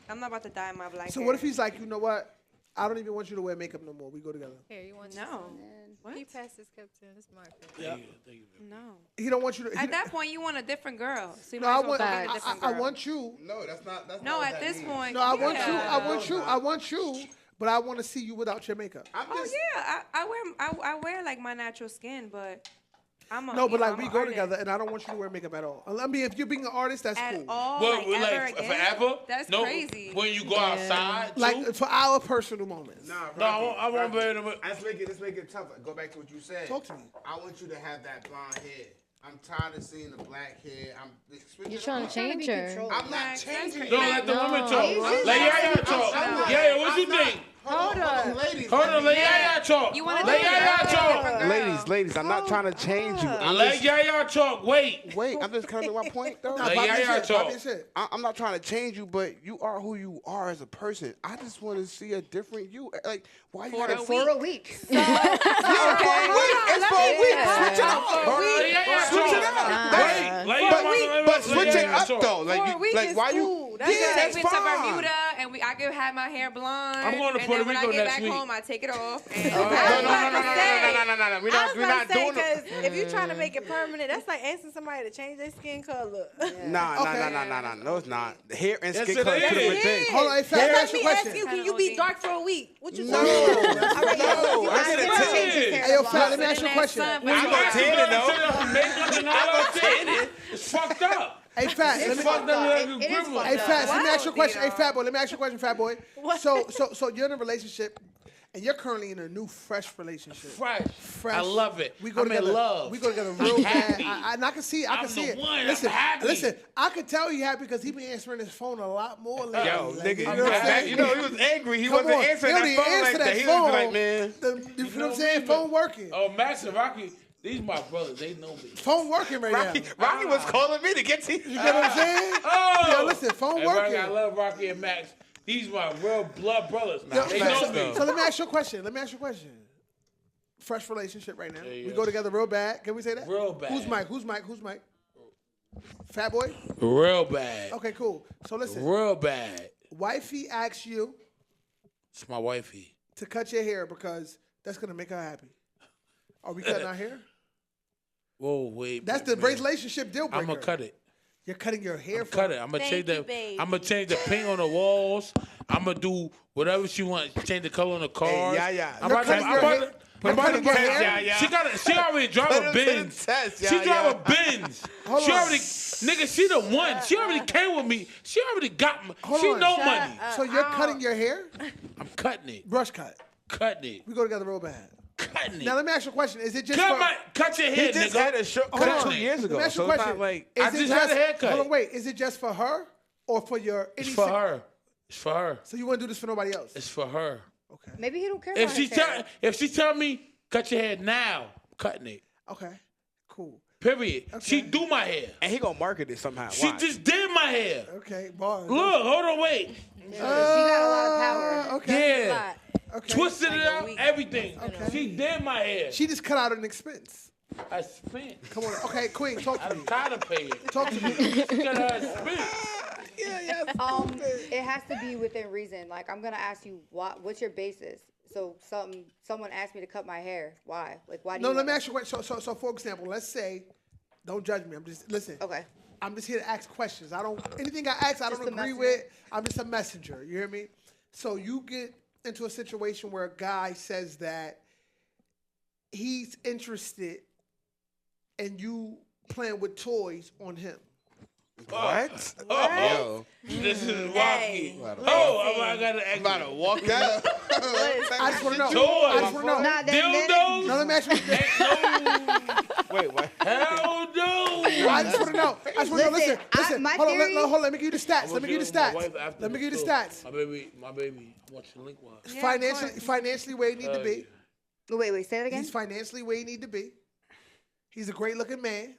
I'm not about to dye my black. So hair. what if he's like, you know what? I don't even want you to wear makeup no more. We go together. Here, you want no? What? He passed his cup to his market. Yeah. No. He don't want you to. At that point, you want a different girl. So you no, I want you. No, that's not. No, at this point. No, I want you. I want you. But I want to see you without your makeup. I wear like my natural skin, but. But like we go together, and I don't want you to wear makeup at all. I mean, if you're being an artist, that's cool. All, well, like forever? That's no, crazy. When you go outside, too? Like for our personal moments. I won't be able to. Let's make it tougher. Go back to what you said. Talk to me. I want you to have that blonde hair. I'm tired of seeing the black hair. You're trying to change her. I'm not changing. Don't let the women talk. Let Yaya talk. Yeah, what you think? Hold on, ladies. Let Yaya talk. Let Yaya talk. Ladies, I'm not trying to change you. Let Yaya talk. Wait, I'm just coming to my point, though. Let Yaya talk. I'm not trying to change you, but you are who you are as a person. I just want to see a different you. Like, why you gotta... For a week. For a week. It's for a week. Switch it up. Switch it up. But switch it up, though. Like, why you... Take me to Bermuda, and I can have my hair blonde. I'm going to Puerto Rico next week. When I get back home, I take it off. No. We're not doing it. Because if you're trying to make it permanent, that's like asking somebody to change their skin color. Nah. No, it's not. Hair and skin color are two different things. Hold on, let me ask you, can you be dark for a week? What you No. I get a tan. Hey, yo, Fat, let me ask you a question. I'm not tanning, though. Makeup and all that. It's fucked up. Hey, Fat, let me ask you a question. Hey, Fat Boy, let me ask you a question, Fat Boy. So you're in a relationship, and you're currently in a new, fresh relationship. Fresh. I love it. We go I'm together. in love. We go together real bad. And I can see it. I can see it. Listen, I can tell he happy because he been answering his phone a lot more lately. Yo, like, nigga, he was angry. He wasn't answering that phone like that. He was like, man. You know what I'm saying? Phone working. Oh, massive. These my brothers. They know me. Phone working right now. Rocky was calling me to get to you. You get what I'm saying? Oh, Yo, listen, phone working. I love Rocky and Max. These my real blood brothers. Yo, They know me. So let me ask you a question. Fresh relationship right now. Yeah. We go together real bad. Can we say that? Real bad. Who's Mike? Fatboy? Real bad. Okay, cool. So listen. Real bad. Wifey asks you It's my wifey. to cut your hair because that's going to make her happy. Are we cutting our hair? Whoa, wait. That's the relationship deal breaker. I'm gonna cut it. You're cutting your hair. Cut it. I'm gonna change the. I'm gonna change the paint on the walls. I'm gonna do whatever she wants. Change the color on the cars. Yeah. I'm about to get hair? Yeah. She already drive a Benz. She drive a Benz. She already, nigga. She the one. She already came with me. She already got me. She know money. So you're cutting your hair? I'm cutting it. Brush cut. Cutting it. We go together real bad. Cutting it. Now let me ask you a question. Is it just cut your hair, He just nigga? had a short cut 2 years ago. Let me ask you So a it's question. not like I just had a haircut. Hold on, wait. Is it just for her or for your? It's for her. It's for her. So you want to do this for nobody else? It's for her. Okay. Maybe he don't care about his hair. If she tell me cut your hair now, I'm cutting it. Okay. Cool. Period. Okay. She do my hair. and he gonna market it somehow. She Watch. just did my hair. Okay. Bars. Look, hold on, wait. She got a lot of power. Okay. Yeah. Okay. Twisted it out, everything. Okay. She did my hair. She just cut out an expense. I spent. Come on. Okay, Queen, talk to me. I'm tired of paying. Talk to me. She got her spent. It has to be within reason. Like, I'm gonna ask you, what's your basis? So someone asked me to cut my hair. Why? Like, why do No, you? let me ask you a question. So for example, let's say, don't judge me. I'm just listen. Okay. I'm just here to ask questions. Anything I ask, I Just don't a agree messenger. with. I'm just a messenger. You hear me? So you get into a situation where a guy says that he's interested in you playing with toys on him. What? Oh, this is Rocky. I gotta act About to walk out. I just want to know. Toys. I just want to know. Nah, dildos. No, let me ask you. Wait, what? Hell no. I just want to know. Listen. my Hold on, theory- hold on. Let me give you the stats. Let me give you the My wife stats. after Let me this give you the show. stats. My baby. Watch the link one. Financially where he need to be. Wait, say that again. He's financially where he need to be. He's a great looking man.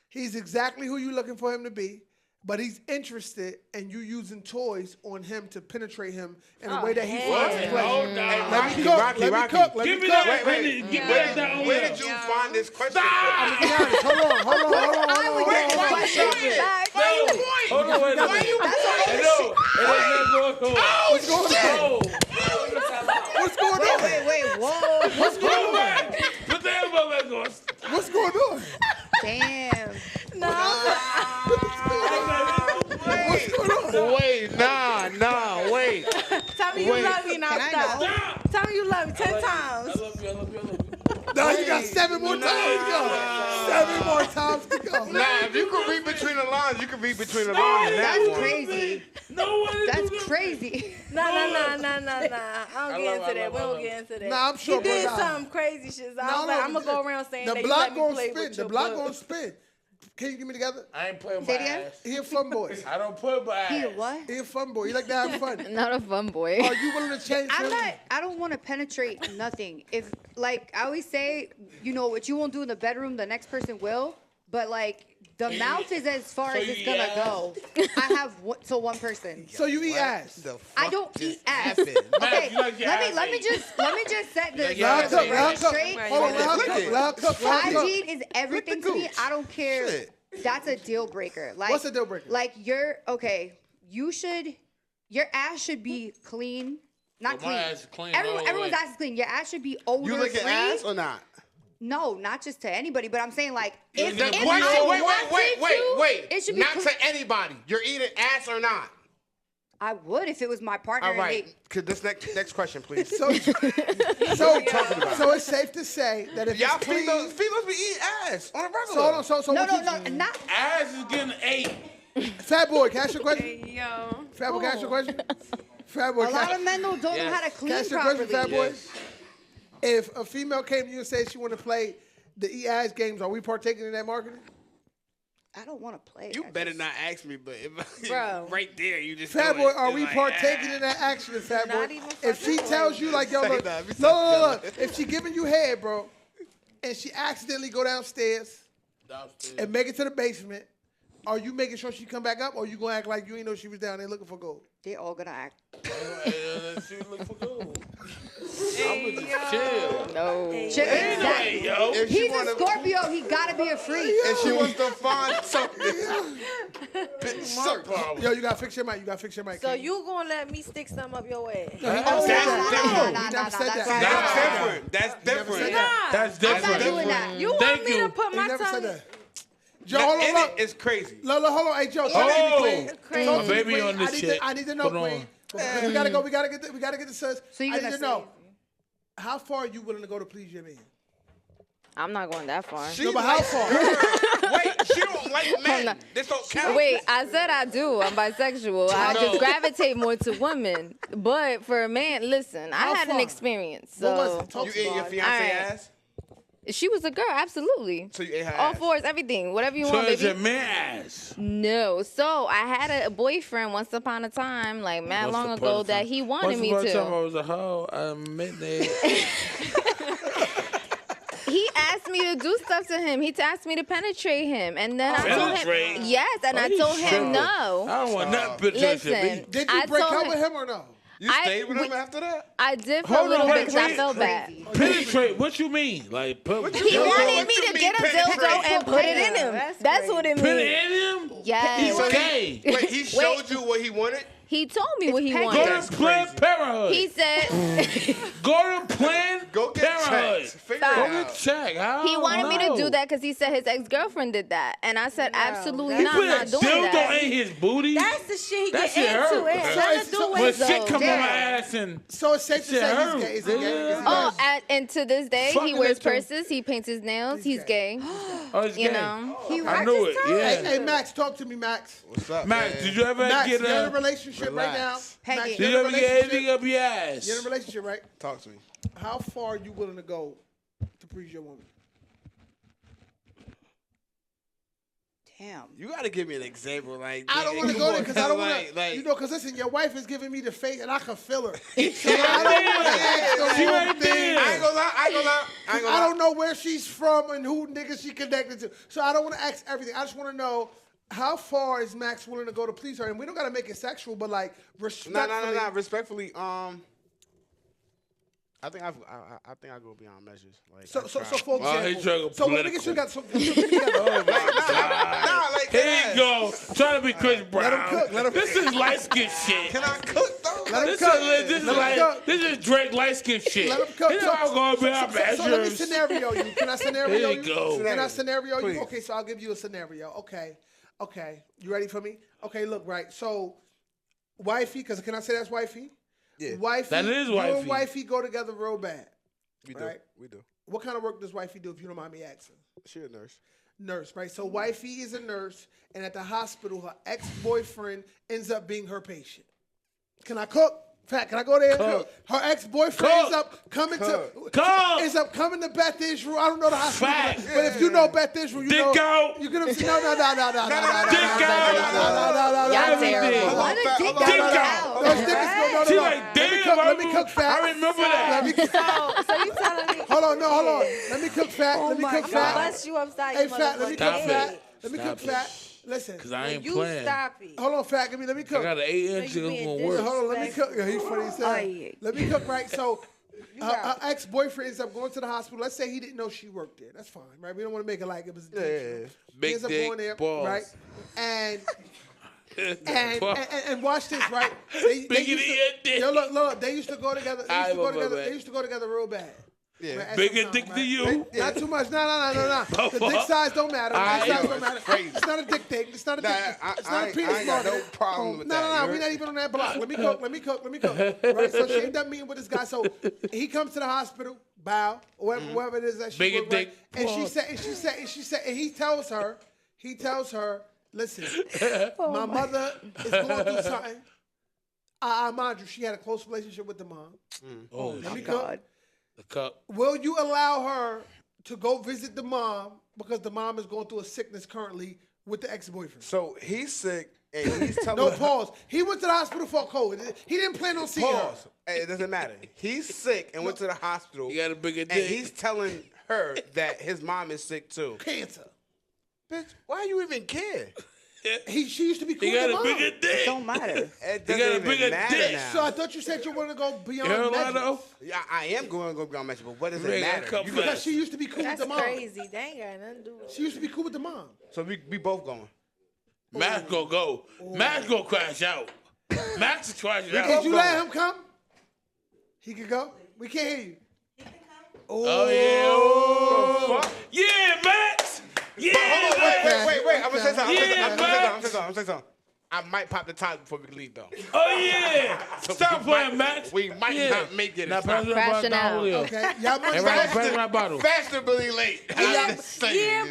He's exactly who you're looking for him to be, but he's interested in you using toys on him to penetrate him in a way that he finds pleasure. Hold on. Let me cook. Give me that. Give me that. Where did you find this question? I'm gonna be honest. Hold on. Hold on, wait a minute. What's going on? Wait, whoa. What's going on? Put the elbow back on. What's going on? Damn. What's going on? Wait, nah, wait. Tell me you love me now. Can I know? Stop. Tell me you love me 10 times. I love you. No, you got 7 more times to go. 7 more times to go. Nah, if you can read between the lines, you can read between the lines. That's crazy. No one. That's crazy. Nah. I don't get into that. We don't get into that. Nah, I'm sure, You did bro, some crazy shit. So No, I'm going to go around saying the that you block let me gonna play spin. with The your block book. gonna spin. Can you give me together? I ain't playing my Say it again? ass. He a fun boy. I don't play my ass. He a what? He a fun boy. He like to have fun. Not a fun boy. Are you willing to change him? I don't want to penetrate nothing. If, like, I always say, what you won't do in the bedroom, the next person will. But, like, the mouth is as far So as you it's going to eat go. I have one person. So you eat ass. I don't eat ass. happened? Okay, you like your ass let me ate. just set the Like your Let ass her ate. cook. Let her cook. straight. Hold on. Let her cook. Hygiene is everything to me. gooch. I don't care. Shit. That's a deal breaker. Like, What's a deal breaker? Like your ass should be clean. Not Well, my clean. ass is clean all the Everyone's way. ass is clean. Your ass should be odor You licking free. ass or not? No, not just to anybody, but I'm saying like if The I question- wanted to, it should be Not clean. to anybody. You're eating ass or not? I would if it was my partner. All and right. they- Could this next question, please? So it's safe to say that if Y'all it's clean. females be eating ass on a regular. So hold on. So no, what no, you- no, not. Ass is getting ate. Fat boy, can I ask you a question? Hey, yo. Fat boy, can I ask you a question? Fat boy, A lot of men don't know how to can I clean ask you a properly. question, Fat boy? Yes. If a female came to you and said she want to play the eat ass games, are we partaking in that marketing? I don't want to play. You I better just- not ask me, but if Bro. right there, you just Fat do boy, it. are It's we like, partaking in that action, Fat boy? Not even If she fucking tells boy. you like, yo, Say look, that. Be no, so look, if she giving you head, bro, and she accidentally go downstairs and make it to the basement, are you making sure she come back up, or you gonna act like you ain't know she was down there looking for gold? They all gonna act. She was looking for gold. I'm gonna just chill. No. Exactly. Yo. He's a Scorpio. He gotta be a freak. If she wants to find something, Yo, you gotta fix your mic. You gotta fix your mic. So you gonna let me stick some up your ass? No, he never said that. Nah, He never said that's that. right. That's different. That's I'm not different. doing that. You Thank want me you. to put He my never said tongue? that. Joe, hold on, look. It's crazy. Hold on. Hey, Joe, talk Oh. to me, Queen. Crazy. Talk to me, Baby Queen. on this shit. I need to know, Put on. Queen. We gotta go. We gotta get the sus. So you I gonna need to say- know. How far are you willing to go to please your man? I'm not going that far. No, but how far? Wait, she don't like men. not- This don't count. Wait, I said I do. I'm bisexual. I just gravitate more to women. But for a man, listen, How I had far? an experience. What was So it? Talk You to me. ate your All fiance Alright. ass? she was a girl, absolutely. So you ate her All ass? fours, everything, whatever you So want, it's baby. a man's. No. So I had a boyfriend once upon a time, like mad long ago, that he wanted me Once upon a time I to. was a hoe. I admit that. He asked me to do stuff to him. He asked me to penetrate him, and then I told Penetrate? him yes, and I you told him tripping. no. I don't want nothing penetration. Listen, Did you I break told up him- with him or no? You I- stayed with him we- after that? I did for Hold a little on, bit because I wait. felt bad. Penetrate? What you mean? Like put He Yo, wanted what me you to mean get a penetrate? dildo and put it in him. That's what it put it means. in him? Yes. He's gay. Wait, he showed you what he wanted? He told me what he Go wanted. to Planned Parenthood. He said Go to Planned Go get Parenthood. checked. Figure Stop. it Go get out. checked. I he don't wanted me to know. do that because he said his ex-girlfriend did that, and I said absolutely He not. put I'm a not doing dildo that. in his booty. That's the shit he That get shit into. hurt. It So has it's- to do so- when with shit come on damn. my ass and So it's safe to Shit say he's hurt. gay. Is he gay? Is he Oh, gay? and to this day, Fucking he wears it too. purses. He paints his nails. He's gay. oh, it's You gay. know. I knew it. Hey, Yeah. hey, Max, talk to me, Max. What's up, Max, man? did you ever Max, get you're in a a? relationship right now. Relax. Max, Peggy. Did you're you in a ever get anything relationship. up your ass? You're in a relationship, right? Talk to me. How far are you willing to go to please your woman? Damn. You gotta give me an example, like I don't want to go there because I don't want to, you know, because listen, your wife is giving me the face and I can feel her. So I don't want to ask the She wrong right thing. there. I ain't gonna lie. I ain't gonna lie. I ain't gonna I lie. don't know where she's from and who niggas she connected to. So I don't want to ask everything. I just want to know how far is Max willing to go to please her? And we don't got to make it sexual, but like respectfully. No. Respectfully, I think I go beyond measures. Like So for Oh, he example, trying to so let me get you got so like Here you go. Trying to be Chris Brown. Let him cook. Let him This is light skin shit. Can I cook though? Let him This cook. is this is Let him like cook. this is Drake light skin shit. Let him cook. You know I'm gonna be our So let me measures. scenario you. Can I scenario Here you? you go. Can I scenario Please. you? Okay, so I'll give you a scenario. Okay. You ready for me? Okay, look, right. So, wifey, because can I say that's wifey? Yeah. Wifey. That is You wifey. and wifey go together real bad. We do. Right. We do. What kind of work does wifey do, if you don't mind me asking? She a nurse. Nurse, right? So wifey is a nurse, and at the hospital, her ex-boyfriend ends up being her patient. Can I cook? Fat, can I go there and cook? Her ex-boyfriend Cook. ends up coming to Cook. ends up coming to Beth Israel. I don't know the hospital, Fat. but if you know Beth Israel, you Dick know out. you get them. No. Dick out. Y'all terrible. What a dick Dick out. out. Those niggas, no. She like, damn. Let me cook fat. I remember that. Let me cook. So you telling me? Hold on. Let me cook fat. Let me cook I'm gonna fat. bust you upside Hey, your fat. Let me cook motherfucking fat. head. Let me Stop cook it. fat. Listen. Cause I ain't You playing. stop it. Hold on, fat. Let me I cook. got an 8-inch You that's being gonna Yeah, work. hold on, let me cook. Yeah, he's funny as hell. Aye. Let me cook, right? So, her got ex-boyfriend ends up going to the hospital. Let's say he didn't know she worked there. That's fine, right? We don't want to make it like it was intentional. Yeah. He Big ends up dick, going there, balls. right? And Balls. and watch this, right? They Bigger used than to- your dick. Yo, look, they used to go together. They used to go together. bad. They used to go together real bad. Yeah. Right, at Bigger some dick time, than you. Not too much. No. The dick size don't matter. The dick size don't matter. It's not a dick thing. It's not a dick. It's not a penis I ain't got no market. problem with that. No. You We're heard? not even on that block. Let me cook. Right. So she ended up meeting with this guy. So he comes to the hospital, bow, wherever it is that she Bigger worked, right? dick. And she said, and he tells her, listen, my mother is going through something. Mind you, she had a close relationship with the mom. Oh, Let me shit. cook. The cup. Will you allow her to go visit the mom because the mom is going through a sickness currently with the ex-boyfriend? So he's sick and he's telling No, her. pause. He went to the hospital for a cold. He didn't plan on seeing her. Pause. Hey, it doesn't matter. He's sick and went to the hospital. You got a bigger And dick. he's telling heard that his mom is sick too. Cancer. Bitch, why you even care? She used to be cool He with got the a mom. bigger It dick. don't matter. It He got a doesn't bigger even matter dick. now. So I thought you said you want to go beyond Carolina. measures. Yeah, I am going to go beyond measure, but what does it Nigga, matter? come You back. Because she used to be cool That's with the mom. crazy. They ain't got nothing to do with She used to be cool with the mom. So we both going. Max gonna go. Max gonna crash out. Max is crashing out. Did you let him come? He could go? We can't hear you. Oh, yeah. Oh. Yeah, Max. Yeah, Hold on, Max. wait. I'm going to say something. Yeah, I'm going to say something. I might pop the top before we leave, though. Oh, yeah. Stop playing, Max. We might not make it. Now, pass me that Crashing bottle, out. Julio. Okay. Y'all money Everybody, pass me that bottle. Fashionably late. Yeah,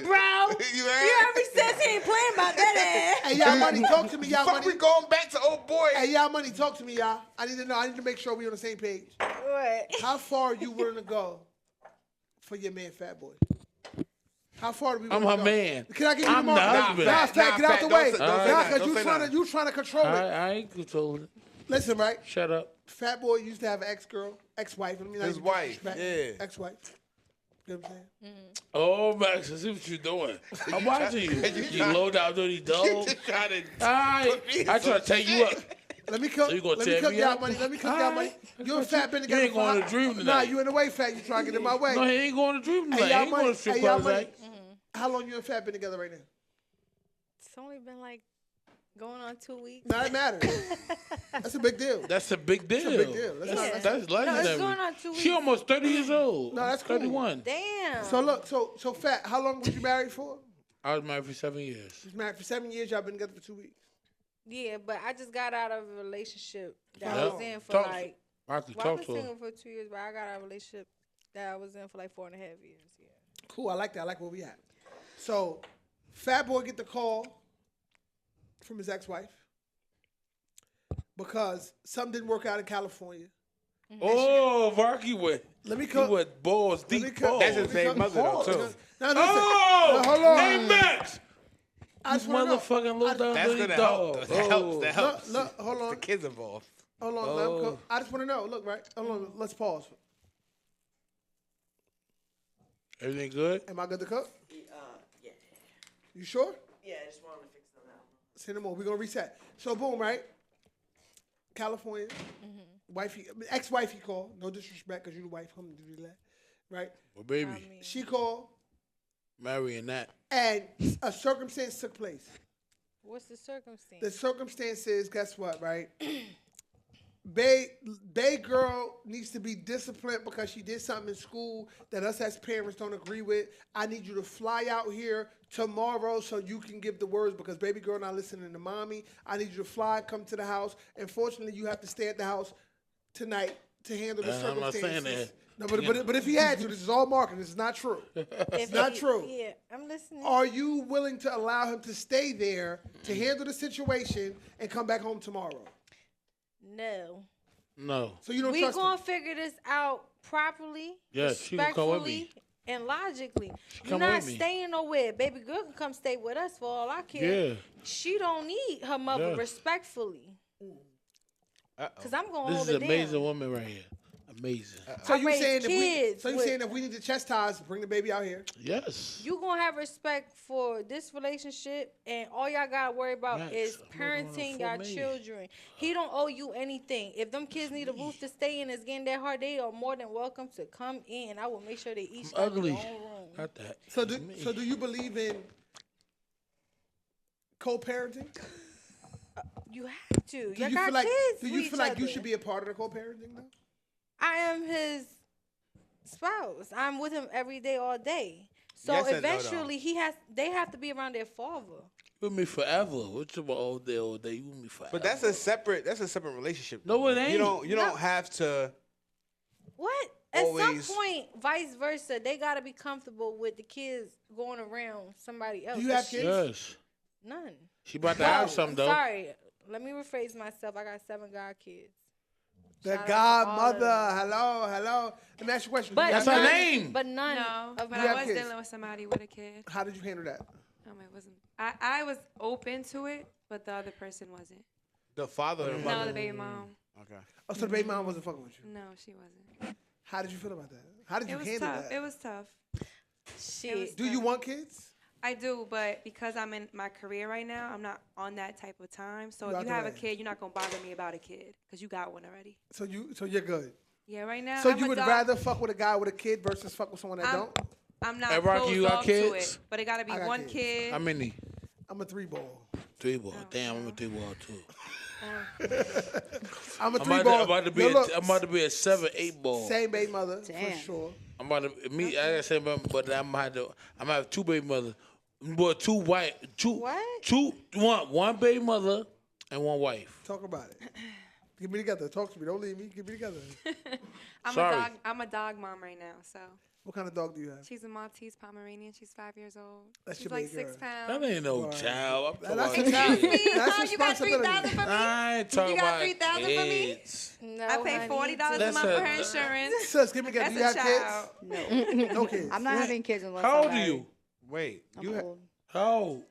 bro. You You heard? ever says he ain't playing about that ass. Hey, y'all money, talk to me. Y'all Fuck, we money. going back to old boy. Hey, y'all money, talk to me, y'all. I need to know. I need to make sure we on the same page. What? How far are you willing to go for your man, Fatboy? How far do we? I'm willing her to go? man. Can I give you I'm the the mark? husband. Nah, Fat, get out the way. Don't say Nah, that. because Don't you say trying that. to control it. I ain't controlling it. Listen, right? Shut up. Fatboy used to have an ex-wife. I mean, His wife, yeah. Ex-wife. You know what I'm saying? Oh, Max, I see what you're doing. I'm watching you. You low down dirty dog. I try to take you up. Let me cook. So you gonna Let me tear cook me y'all up? money. Let me cook All y'all right. money. You and Fat been together. ain't going to Dream Nah, tonight. you in the way, Fat. You trying to get in my way. No, he ain't going to dream tonight. He y'all ain't going to strip hey, y'all club money. tonight. How long you and Fat been together right now? It's only been like going on 2 weeks. No, it matters. That's a big deal. That's a big deal. a big deal. That's not- That's legendary. No, it's going on 2 weeks. She almost 30 years old. No, that's cool. 31. Damn. So look, so Fat, how long was you married for? I was married for 7 years. You was married for 7 years. Y'all been together for 2 weeks. Yeah, but I just got out of a relationship that Yeah. I was in for Talk- like. Rocky, Well, I've talk been to her. single for 2 years, but I got out of a relationship that I was in for like 4.5 years. Yeah. Cool. I like that. I like where we at. So, Fatboy get the call from his ex-wife because something didn't work out in California. Oh, Rocky went. Let me He cook. went balls Let me deep. cook. Balls. That's his baby mother, though, too. No, listen. Oh! No, hold on. Hey, Max! I You just wanna know. motherfucking low down That's dirty going to dog. help. That helps. That helps. Look, hold on. The kids involved. Hold on. Let him cook. I just want to know. Look, right? Hold on. Let's pause. Everything good? Am I good to cook? Yeah. You sure? Yeah, I just wanted to fix them out. Send them over. We're going to reset. So, boom, right? California. Wifey, ex-wifey called. No disrespect because you the wife. Right? Well, baby, She called. marrying that. And a circumstance took place. What's the circumstance? The circumstance is, guess what, right? Bae girl needs to be disciplined because she did something in school that us as parents don't agree with. I need you to fly out here tomorrow so you can give the words because baby girl not listening to mommy. I need you to fly, come to the house. Unfortunately, you have to stay at the house tonight to handle the I'm not circumstances. saying that. No, but if he had to, this is all marketing. This is not true. It's not true. Yeah, I'm listening. Are you willing to allow him to stay there to handle the situation and come back home tomorrow? No. No. So you don't We trust gonna him? figure this out properly, Yes, she can come with me. respectfully, and logically. You're come not with me. staying nowhere. Baby girl can come stay with us for all I care. Yeah. She don't need her mother Yeah. respectfully. Cause I'm gonna This hold is it an amazing down. woman right here. Amazing. So I you raised saying kids with- if we need to chastise, bring the baby out here? Yes. You gonna have respect for this relationship, and all y'all gotta worry about Max, is I'm not going parenting for your me. children. He don't owe you anything. If them kids need a roof to stay in, it's getting that hard. They are more than welcome to come in. I will make sure they each I'm have ugly. their own room. Not that. So Me. do you believe in co-parenting? You have to. Do You you got feel like kids. do you with feel each like you other. should be a part of the co-parenting though? I am his spouse. I'm with him every day, all day. So Yes and no, though. eventually, they have to be around their father. You with me forever. What's about all day, all day? You with me forever. But that's a separate relationship. No, it though. ain't. You don't have to. What? At Always. some point, vice versa, they gotta be comfortable with the kids going around somebody else. Do you have 'Cause kids? Yes. None. She about to No, have some I'm though. Sorry. Let me rephrase myself. I got 7 god kids. The Shout out to all of godmother. them. Hello. Let me ask you a question. But That's Do you her have none, kids? name. But none No, of but You I have was kids? dealing with somebody with a kid. How did you handle that? It wasn't. I was open to it, but the other person wasn't. The father and No, mother. the baby mom. Okay. Oh, so the baby mom wasn't fucking with you. No, she wasn't. How did you feel about that? How did you It was handle tough. that? It was tough. Shit. Do you want kids? I do, but because I'm in my career right now, I'm not on that type of time. So You if out you the have a way. kid, you're not gonna bother me about a kid because you got one already. So you're good. Yeah, right now. So I'm you a would dog. rather fuck with a guy with a kid versus fuck with someone that don't? I'm not Hey, Rocky, closed you got off to kids? it, but it gotta be I got one kids. kid. How many? I'm a 3-ball. 3-ball. Damn, I'm a 3-ball too. I'm a I'm 3-ball. about to be. I'm about to be a 7-8 ball. Same baby mother Damn. for sure. I'm about to me. I gotta say, but I'm gonna have 2 baby mothers. Boy, 2 white, 2, What? one baby mother and 1 wife. Talk about it. Get me together. Talk to me. Don't leave me. Get me together. Sorry. I'm a dog mom right now, so. What kind of dog do you have? She's a Maltese Pomeranian. She's 5 years old. That's She's your like baby 6 girl. pounds. That ain't no child. I'm That's talking about a kids. That's You got 3,000 responsibility. for me? I ain't talking You got about 3,000 for me? kids. No, I pay $40 a That's month a- for her insurance. Sis, give me That's Do you a have child. kids? No kids. I'm not having kids unless How old I'm are married. you? Wait, I'm you old. How old?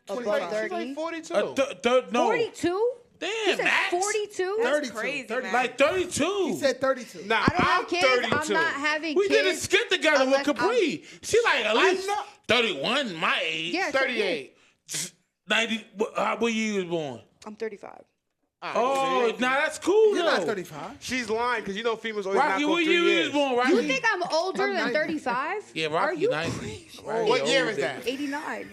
Above 25. 30. like 42. No. 42? Damn, You said Max. 42? 32. crazy, 30. man. Like 32. He said 32. Nah, I don't I'm have kids. 32. I'm not having We kids. did a skit together with unless I'm- Capri. She like at least know. 31, my age. Yeah, 38. 90. What year you was born? I'm 35. Oh, nah, that's cool You're though. not 35. She's lying because you know females always Rocky, knock off what 3 year you was years. born, Rocky? You think I'm older I'm than 90. 35? Yeah, Are Rocky you 90. What year is that? 89.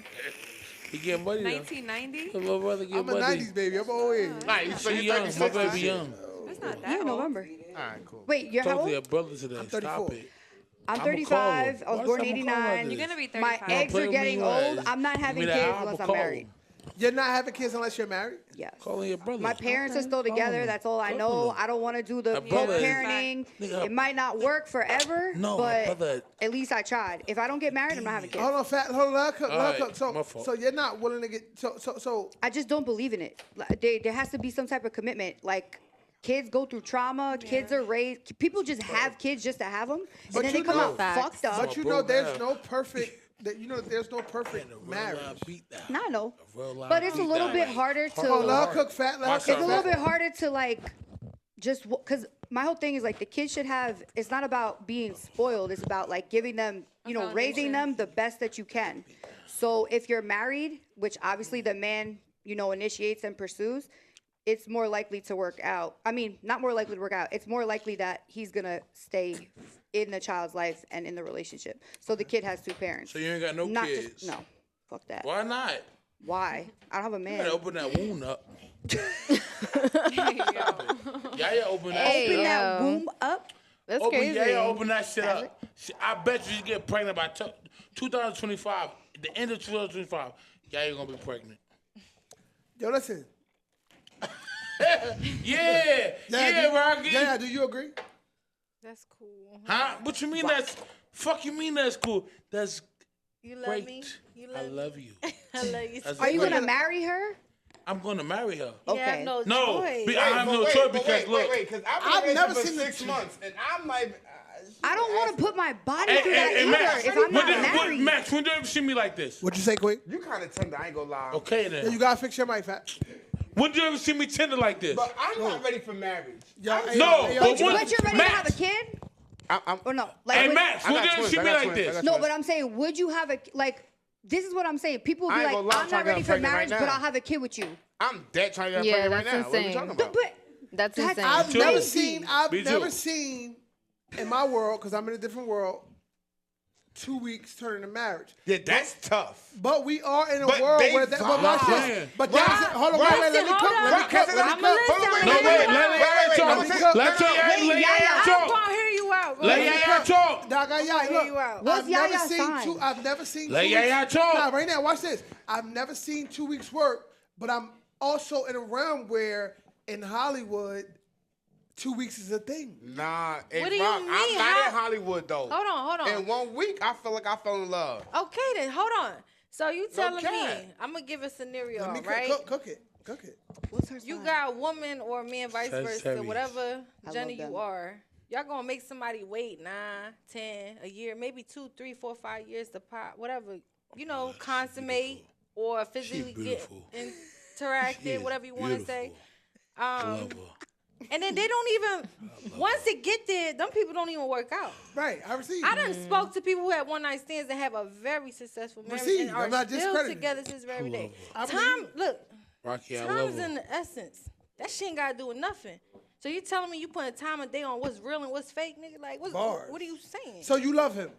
He getting money though. 1990? My brother get I'm a money. 90s baby. I'm old age. All right, so She you're young. 36. My baby and shit. young. That's not Yeah, that old. November. All right, cool. Wait, you're how Talk to your old? brother today. I'm Stop 34. it. I'm I'ma 35. call I was him. born Why in I'ma call him 89. You're gonna be My 35. eggs are getting old. I'm not having kids unless I'm married. You're not having kids unless you're married? Yes. Calling your brother. My parents are still together. That's all I know. I don't want to do the My brother is- co-parenting. Nigga, It might not work forever, No, my but brother- at least I tried. If I don't get married, I'm not having kids. Hold on, fat. Hold on, let her cook. Let her Alright, cook. my So, fault. so you're not willing to get. So. I just don't believe in it. Like, there has to be some type of commitment. Like, kids go through trauma. Kids are raised. People just have kids just to have them, But and then you they come know- out Facts. fucked up. But you bro know, there's now. no perfect. There's no perfect marriage. Now I know, Real life but it's a beat little down. bit harder Oh, let her to. cook, fat. Let her Watch cook. It's a little fat. bit harder to like, just because my whole thing is like the kids should have. It's not about being spoiled. It's about like giving them, raising them the best that you can. So if you're married, which obviously the man, initiates and pursues, it's more likely to work out. I mean, not more likely to work out. It's more likely that he's gonna stay in the child's life and in the relationship. So the kid has 2 parents. So you ain't got no Not kids. just no. Fuck that. Why not? Why? I don't have a You man. gotta open that wound up. Yo. Yeah, open that Hey, shit Open up. that womb up. That's Open, crazy. yeah, open that shit up. I bet you get pregnant by 2025. The end of 2025. Yeah, you're gonna be pregnant. Yo, listen. Yeah, Rocky. Yeah, do you agree? That's cool. Huh? What you mean that's? Fuck you mean that's cool? That's You love great. me? You I love me? love you. I love you. That's Are you great. gonna marry her? I'm gonna marry her. You have Okay. no No, choice. I have no choice because look. because I've I've never never seen for the 6 two. months, and I'm like, I don't want to put my body through that Hey, either Max, if I'm not married. Max, when do you ever see me like this? What'd you say, Quick? you kind of tender. I ain't gonna lie. Okay Yeah, then. you gotta fix your mic, fat. When do you ever see me tender like this? But I'm not ready for marriage. Yeah, hey, No, hey, yo, but But you're what- ready to Max. have a kid? I'm Or no? Like, Hey would- Max, I when got do you ever twins, see I me got like twins, I this? got No, but I'm saying, would you have a like? This is what I'm saying. People be I ain't like, gonna lie, I'm I'm trying not to ready get for pregnant marriage, right but now. I'll have a kid with you. I'm dead trying to get Yeah, pregnant right that's now. What are you insane. talking No, about? but That's That's- insane. I've too. never seen. I've Me too. never seen in my world, because I'm in a different world. 2 weeks turning to marriage. Yeah, that's tough. But we are in a But world they where that. But vibe. watch Right. this. But that is. Hold on, wait, let me cook. Let me cook. Let me cook. Hold on, wait, No, wait, wait, wait, let wait, Yaya wait, talk. let me cook. Let Yaya, Yaya I'm talk. gonna hear you out. Go Let ahead. Yaya talk. Dog, Yaya, hear you look. out. What's I've never Yaya's seen sign? two. I've never seen. Let 2 Yaya weeks. talk. Nah, right now, watch this. I've never seen 2 weeks work, but I'm also in a realm where in Hollywood, 2 weeks is a thing. Nah, hey, What do you Rock, mean? I'm not How- in Hollywood though. Hold on. In 1 week, I feel like I fell in love. Okay, then hold on. So you telling cat. me? I'm gonna give a scenario, Let me right? cook it. Cook it. what's her You sign? got a woman or a man, vice versa, Sagittarius. whatever I gender love them. you are. Y'all gonna make somebody wait 9, 10, a year, maybe 2, 3, 4, 5 years to pop, whatever, consummate or physically get beautiful. She interacted, is whatever you want to say. beautiful. I love her. And then they don't even, once it get there, them people don't even work out. Right, I receive. I done spoke to people who had one-night stands and have a very successful marriage Receive. and I'm are not still discrediting. together to this very day. I Time, look, Rocky, I time love is her. in the essence. That shit ain't got to do with nothing. So you telling me you putting time of day on what's real and what's fake, nigga? Like, Bars. what are you saying? So you love him?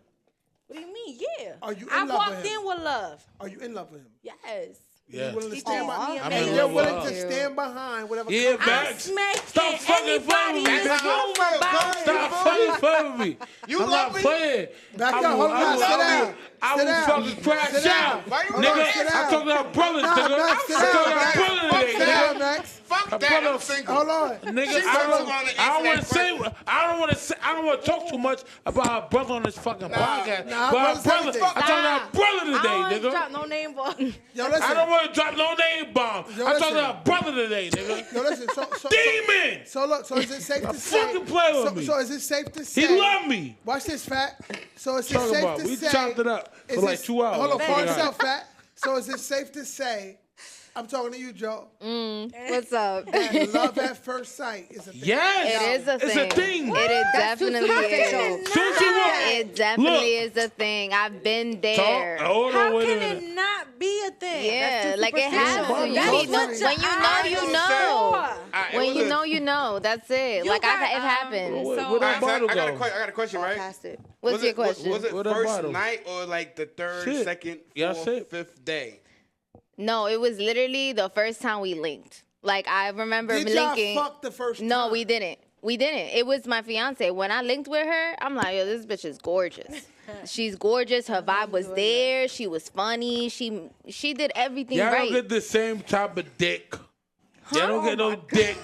What do you mean? Yeah. Are you in I love walked with him? in with love. Are you in love with him? Yes. Yeah. You willing to He stand treats me behind? I'm amazing. in You're love with willing her. to stand behind whatever. Yeah, comes. Max. Smacking Stop fucking anybody playing in with this me. room about Stop fucking playing with me. You I'm love not me? playing. Back I up, will- hold on, I will- sit I down. will- I Sit will down. fucking crash Sit down. out. Why you Hold on, Nigga, sit I'm down. talking about brothers, Nah, nigga. Max, I'm sit talking down, about Max. brothers today, Sit down, nigga. Max. Fuck I'm that. gonna- I'm single. Hold on. Nigga, She's I so don't long to I don't answer want that to say. question. I don't want to say. I don't want to talk too much about a brother on this fucking podcast. nah, but brothers brother, everything. I'm talking about brother I today, don't want to nigga. drop no name, but Yo, listen. I don't want to drop no name bomb. Yo, I'm listen. talking about brother today, nigga. Yo, listen. Demon. So look. So is it safe to say? fucking play with me. So is it safe to say? He love me. Watch this, Fat. So is it Talk safe about. to We say? chopped it up for is like it- 2 hours. Hold on, That's for pretty yourself, Fat. So is it safe to say? I'm talking to you, Joe. What's up? That love at first sight is a thing. Yes. It is a It's thing. a thing. It is That's too definitely superficial. is. Soon as you walk- It definitely Look. is a thing. I've been Talk. there. Hold how on, wait a can minute. it not be a thing? Yeah, That's too like it has superficial. to. You That's need what to, your when you know, eyes you are know. It When was you a- know, you know. That's it. You Like got, it happens. Where So- that bottle I got a go? question. I got a question, right? Past it. What's Was your it- question? Was it Where that first bottle? night or like the third, Shit. second, Yeah, fourth, shit. fifth day? No, it was literally the first time we linked. Like I remember Did y'all linking. fuck the first time? No, we didn't. We didn't. It was my fiance. When I linked with her, I'm like, yo, this bitch is gorgeous. She's gorgeous. Her vibe was there. She was funny. She did everything Y'all right. don't get the same type of dick. Y'all don't get no dick.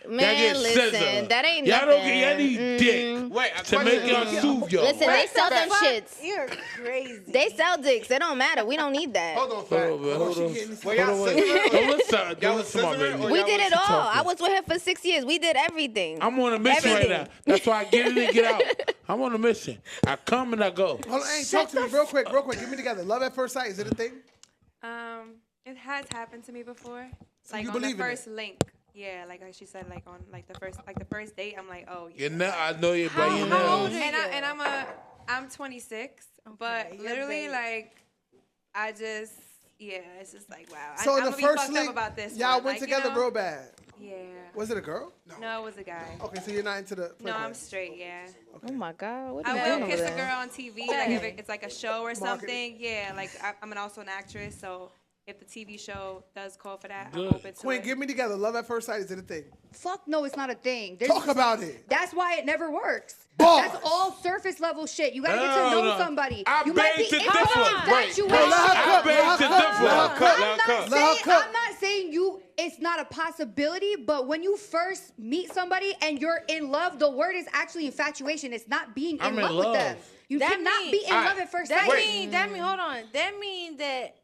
Man, y'all get listen, scissor. that ain't Y'all nothing. don't get. Y'all need dick Wait, a to question. make y'all soothe y'all. Listen, they sell them shits. You're crazy. They sell dicks. It don't matter. We don't need that. Hold on, Hold Fat. on, man. Hold on. Well, y'all Hold on, wait. scissoring or- Don't listen. Y'all Don't was listen to my scissoring baby. or We y'all did was it all. talking. I was with her for 6 years. We did everything. I'm on a mission right Everything. now. That's why I get in and get out. I'm on a mission. I come and I go. Hold on, hey, talk to me real quick. Get me together. Love at first sight, is it a thing? It has happened to me before. So Like you on the believe in it? first link. Yeah, like she said, like on like the first date, I'm like, oh yeah. You know, I know you by your how old nails. are you? I'm 26, but you're literally big. like I just it's just like wow. So I'm in the gonna be first fucked link, up about this. y'all one. went Like, together you know? real bad. Yeah. Was it a girl? No, it was a guy. Okay, so you're not into the. No, I'm straight. Yeah. Oh my God. What are you I doing will over kiss a there? girl on TV, like if it's like a show or Marketing. something. Yeah, like I'm also an actress, so if the TV show does call for that, I'm Good. open to Queen, it. get me together. Love at first sight, is it a thing? Fuck no, it's not a thing. There's- Talk about it. That's why it never works. Bars. That's all surface level shit. You gotta get to Hell know no. somebody. I You might be beg to into differ. infatuation. Let her I cook. beg Let to her cook. differ. Let her cook. I'm not, Let her saying, cook. I'm not saying you. It's not a possibility, but when you first meet somebody and you're in love, the word is actually infatuation. It's not being in I'm in love with them. love. You That cannot mean- be in Alright. love at first That sight. mean hold on. That mean that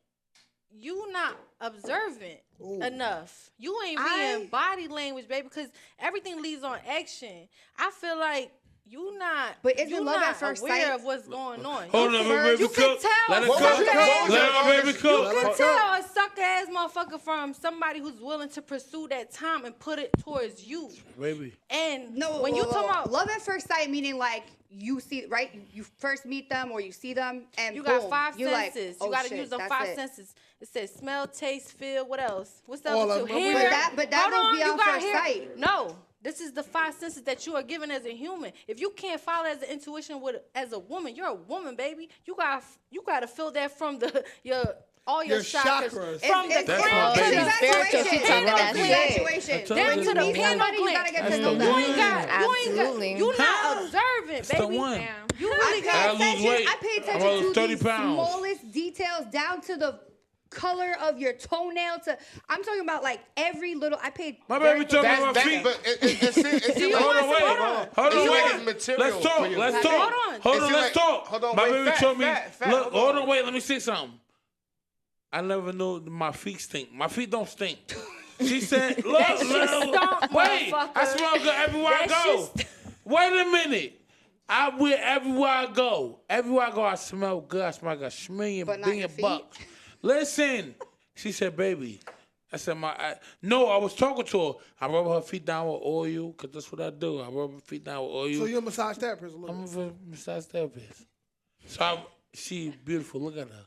you not observant enough. You ain't reading body language, baby, because everything leads on action. I feel like you not. But isn't you love not at first aware sight? of what's going on. Hold on, baby, You can cook. tell. Let her a cook. sucker ass- Let her baby You cook. can tell a sucker ass motherfucker from somebody who's willing to pursue that time and put it towards you. Baby. And No, when you talk about love at first sight, meaning like you see, right? You first meet them or you see them, and you boom, got five you're like, senses. oh, You got to shit, use them that's five it. senses. It says smell, taste, feel. What else? What's the All other of two? them. Hear. But that Hold goes on, beyond you got first hear. sight. No, this is the five senses that you are given as a human. If you can't follow as an intuition as a woman, you're a woman, baby. You got to feel that from all your Your chakras. chakras. From the That's crown my to baby. the Spiritual, she talking that shit. Infatuation. Down When to you the meet piano somebody, you gotta get That's to the know them. one. You Absolutely. you're not observant, That's baby. the one. Damn. You I really pay got I lose attention. weight. I pay I'm attention gonna lose to 30 the pounds. smallest details, down to the color of your toenail. I'm talking about like every little. I paid. My baby told me That's my that, feet. but it seems you like Hold on, wait. hold on. Hold It on, seems like wait. it's material Let's talk. for you. Let's talk. Hold on. Hold It on, seem let's like- talk. hold on, My wait, baby fat, told me. fat, Look, hold hold on. on, wait. Let me say something. I never knew my feet stink. My feet don't stink. She said, look, shit stunk, wait. motherfucker. I smell good everywhere I That go. shit Wait a minute. I wear everywhere I go. Everywhere I go, I smell good. I smell like a million, But not your billion feet? bucks. Listen. She said, baby, I said no, I was talking to her. I rub her feet down with oil, because that's what I do. I rub her feet down with oil. So you're a massage therapist? I'm a massage therapist. So she beautiful. Look at her.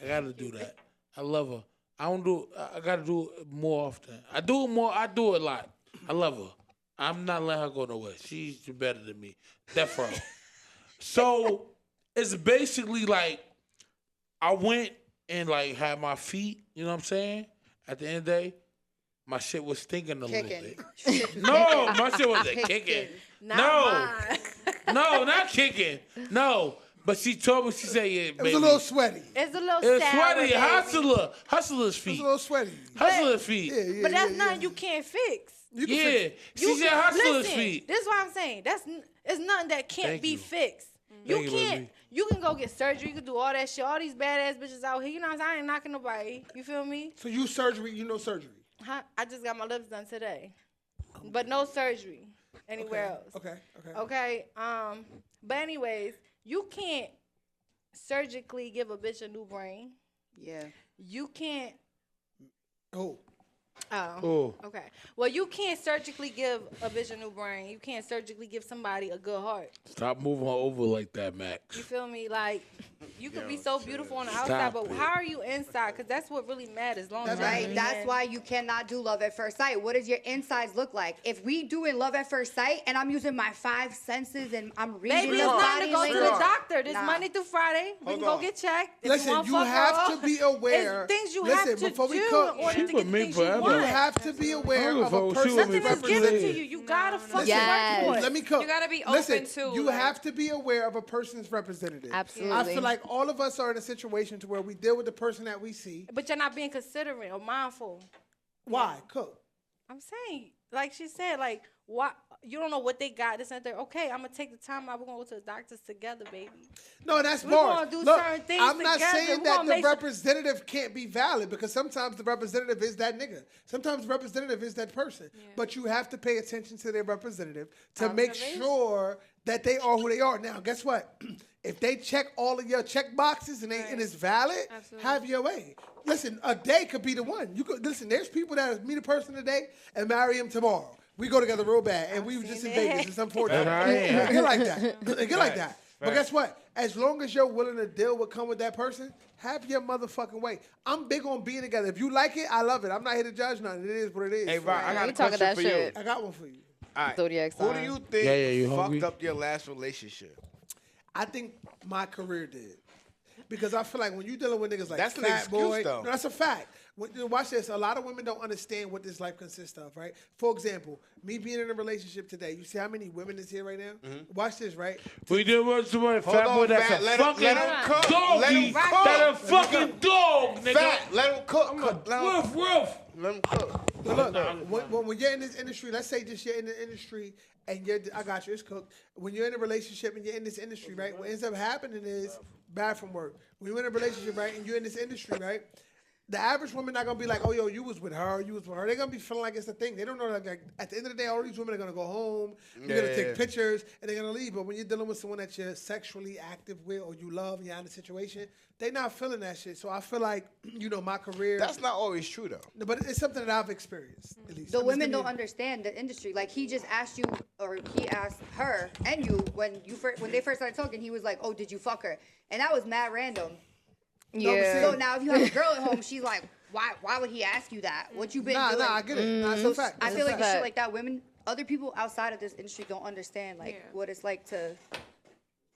I got to do that. I love her. I got to do it more often. I do it a lot. I love her. I'm not letting her go nowhere. She's better than me. That's for her. So it's basically like I went and like had my feet, you know what I'm saying? At the end of the day, my shit was stinking a little bit. No, my shit wasn't kicking. No, not kicking. No. But she told me, she said, yeah, baby. It was a little sweaty. It's a little It's sour, sweaty. baby. Hustler's feet. It's a little sweaty. Hustler's feet. Yeah, But that's nothing you can't fix. You can fix it. She said hustler's Listen, feet. this is what I'm saying. It's nothing that can't Thank be you. fixed. Thank you, can't. baby. You can go get surgery. You can do all that shit. All these badass bitches out here. You know what I'm saying? I ain't knocking nobody. You feel me? So you surgery, surgery. Huh? I just got my lips done today, but no surgery anywhere else. Okay. But anyways, you can't surgically give a bitch a new brain. Yeah. You can't. Oh. Oh. Okay. Well, you can't surgically give a bitch a new brain. You can't surgically give somebody a good heart. Stop moving her over like that, Max. You feel me? Like, you could be so beautiful on the Stop outside, but it. how are you inside? Because that's what really matters. Long term. Right. That's why you cannot do love at first sight. What does your insides look like? If we doing love at first sight and I'm using my 5 senses and I'm reading Baby, the it's time body to go to the language. doctor. This Nah. Monday through Friday. We can go get checked. If Listen, want you fuck have her to off, be aware. it's things you Listen, have to before we do cook, in order she to with get the me things you forever. want. You have to be aware of a person. Nothing is given to represented. you. You gotta fucking Yes. work for it. Let me cook. You gotta be open Listen, too, you like- have to be aware of a person's representative. Absolutely. I feel like all of us are in a situation to where we deal with the person that we see. But you're not being considerate or mindful. Why? Cook. I'm saying, like she said, like, what you don't know what they got. This and that. Okay, I'm gonna take the time out. We're gonna go to the doctors together, baby. No, that's We bars. gonna do Look, certain things I'm not together. saying We that gonna the make sure- representative can't be valid because sometimes the representative is that nigga. Sometimes the representative is that person. But you have to pay attention to their representative to make sure that they are who they are. Now, guess what? If they check all of your check boxes and it's valid, have your way. Listen, a day could be the one. You could listen. There's people that meet a person today and marry him tomorrow. We go together real bad, and we were just in Vegas. It's unfortunate. It get like that. It get like that. But guess what? As long as you're willing to deal with come with that person, have your motherfucking way. I'm big on being together. If you like it, I love it. I'm not here to judge nothing. It is what it is. Hey, Ron, I got You a talking question that for shit. you. I got one for you. All right. Zodiac Who do sign. you think you fucked hungry? up your last relationship? I think my career did. Because I feel like when you're dealing with niggas like That's an Fatboy, excuse, though. No, that's a fact. Watch this. A lot of women don't understand what this life consists of, right? For example, me being in a relationship today, you see how many women is here right now? Watch this, right? We did want somebody Hold fat boy on, that's Fat. a Let him fucking cook. doggy. Let him cook. That a fucking dog, nigga. Fat, let him cook. Woof. Let him cook. Look, when you're in this industry, let's say just you're in the industry and I got you, it's cooked. When you're in a relationship and you're in this industry, right, what ends up happening is bad from work. When you're in a relationship, right, and you're in this industry, right, the average woman not gonna be like, oh, yo, you was with her. They're gonna be feeling like it's a thing. They don't know that like, at the end of the day, all these women are gonna go home, you're gonna take pictures, and they're gonna leave. But when you're dealing with someone that you're sexually active with or you love and you're in a situation, they not feeling that shit. So I feel like, my career. That's not always true, though. No, but it's something that I've experienced, at least. The I'm just women giving don't you- understand the industry. Like he just asked you, or he asked her and you when they first started talking. He was like, "Oh, did you fuck her?" And that was mad random. Yeah. So now if you have a girl at home, she's like, "Why would he ask you that? What you been doing?" Nah, I get it. Nah, it's a fact. I It's a feel like fact. shit like that. Women, other people outside of this industry don't understand what it's like to.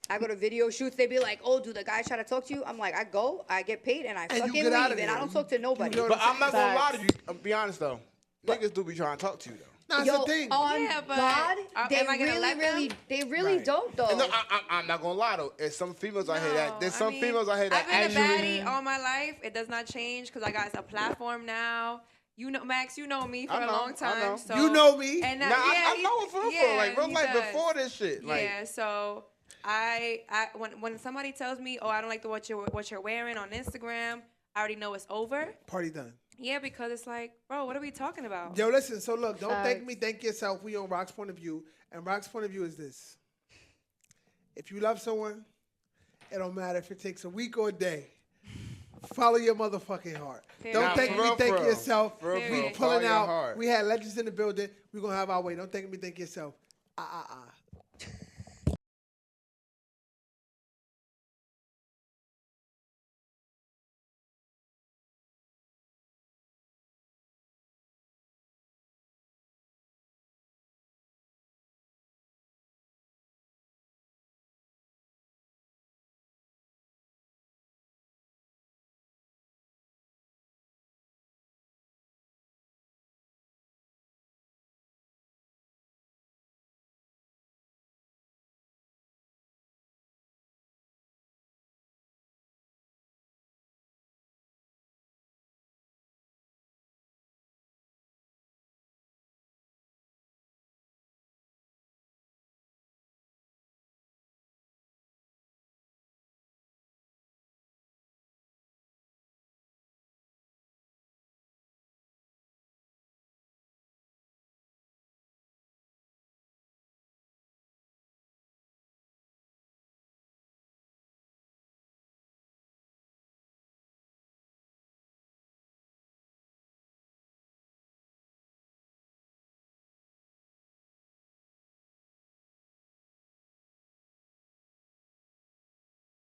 I go to video shoots. They be like, "Oh, do the guys try to talk to you?" I'm like, I go, I get paid, and I you fucking get leave, out of and there. I don't talk to nobody. But I'm not gonna lie to you. I'll be honest though. Niggas do be trying to talk to you though. Nah, it's Yo, a thing. on Yeah, but God, they am I gonna let them? they really Right. don't though. And no, I'm not gonna lie though. There's some females out here that there's some females out here that I've been a actually. baddie all my life. It does not change because I got a platform now. You know, Max, you know me for a long time. know. So You know me. And Nah, I know it for real. Like real he life does. before this shit. Like, Yeah, so I when somebody tells me, oh, I don't like what you're wearing on Instagram, I already know it's over. Party done. Yeah, because it's like, bro, what are we talking about? Yo, listen. So look, don't thank me. Thank yourself. We on Rock's point of view, and Rock's point of view is this: if you love someone, it don't matter if it takes a week or a day. Follow your motherfucking heart. Period. Don't thank me, thank yourself. For real, We Period. follow pulling your out. heart. We had legends in the building. We're going to have our way. Don't thank me, thank yourself.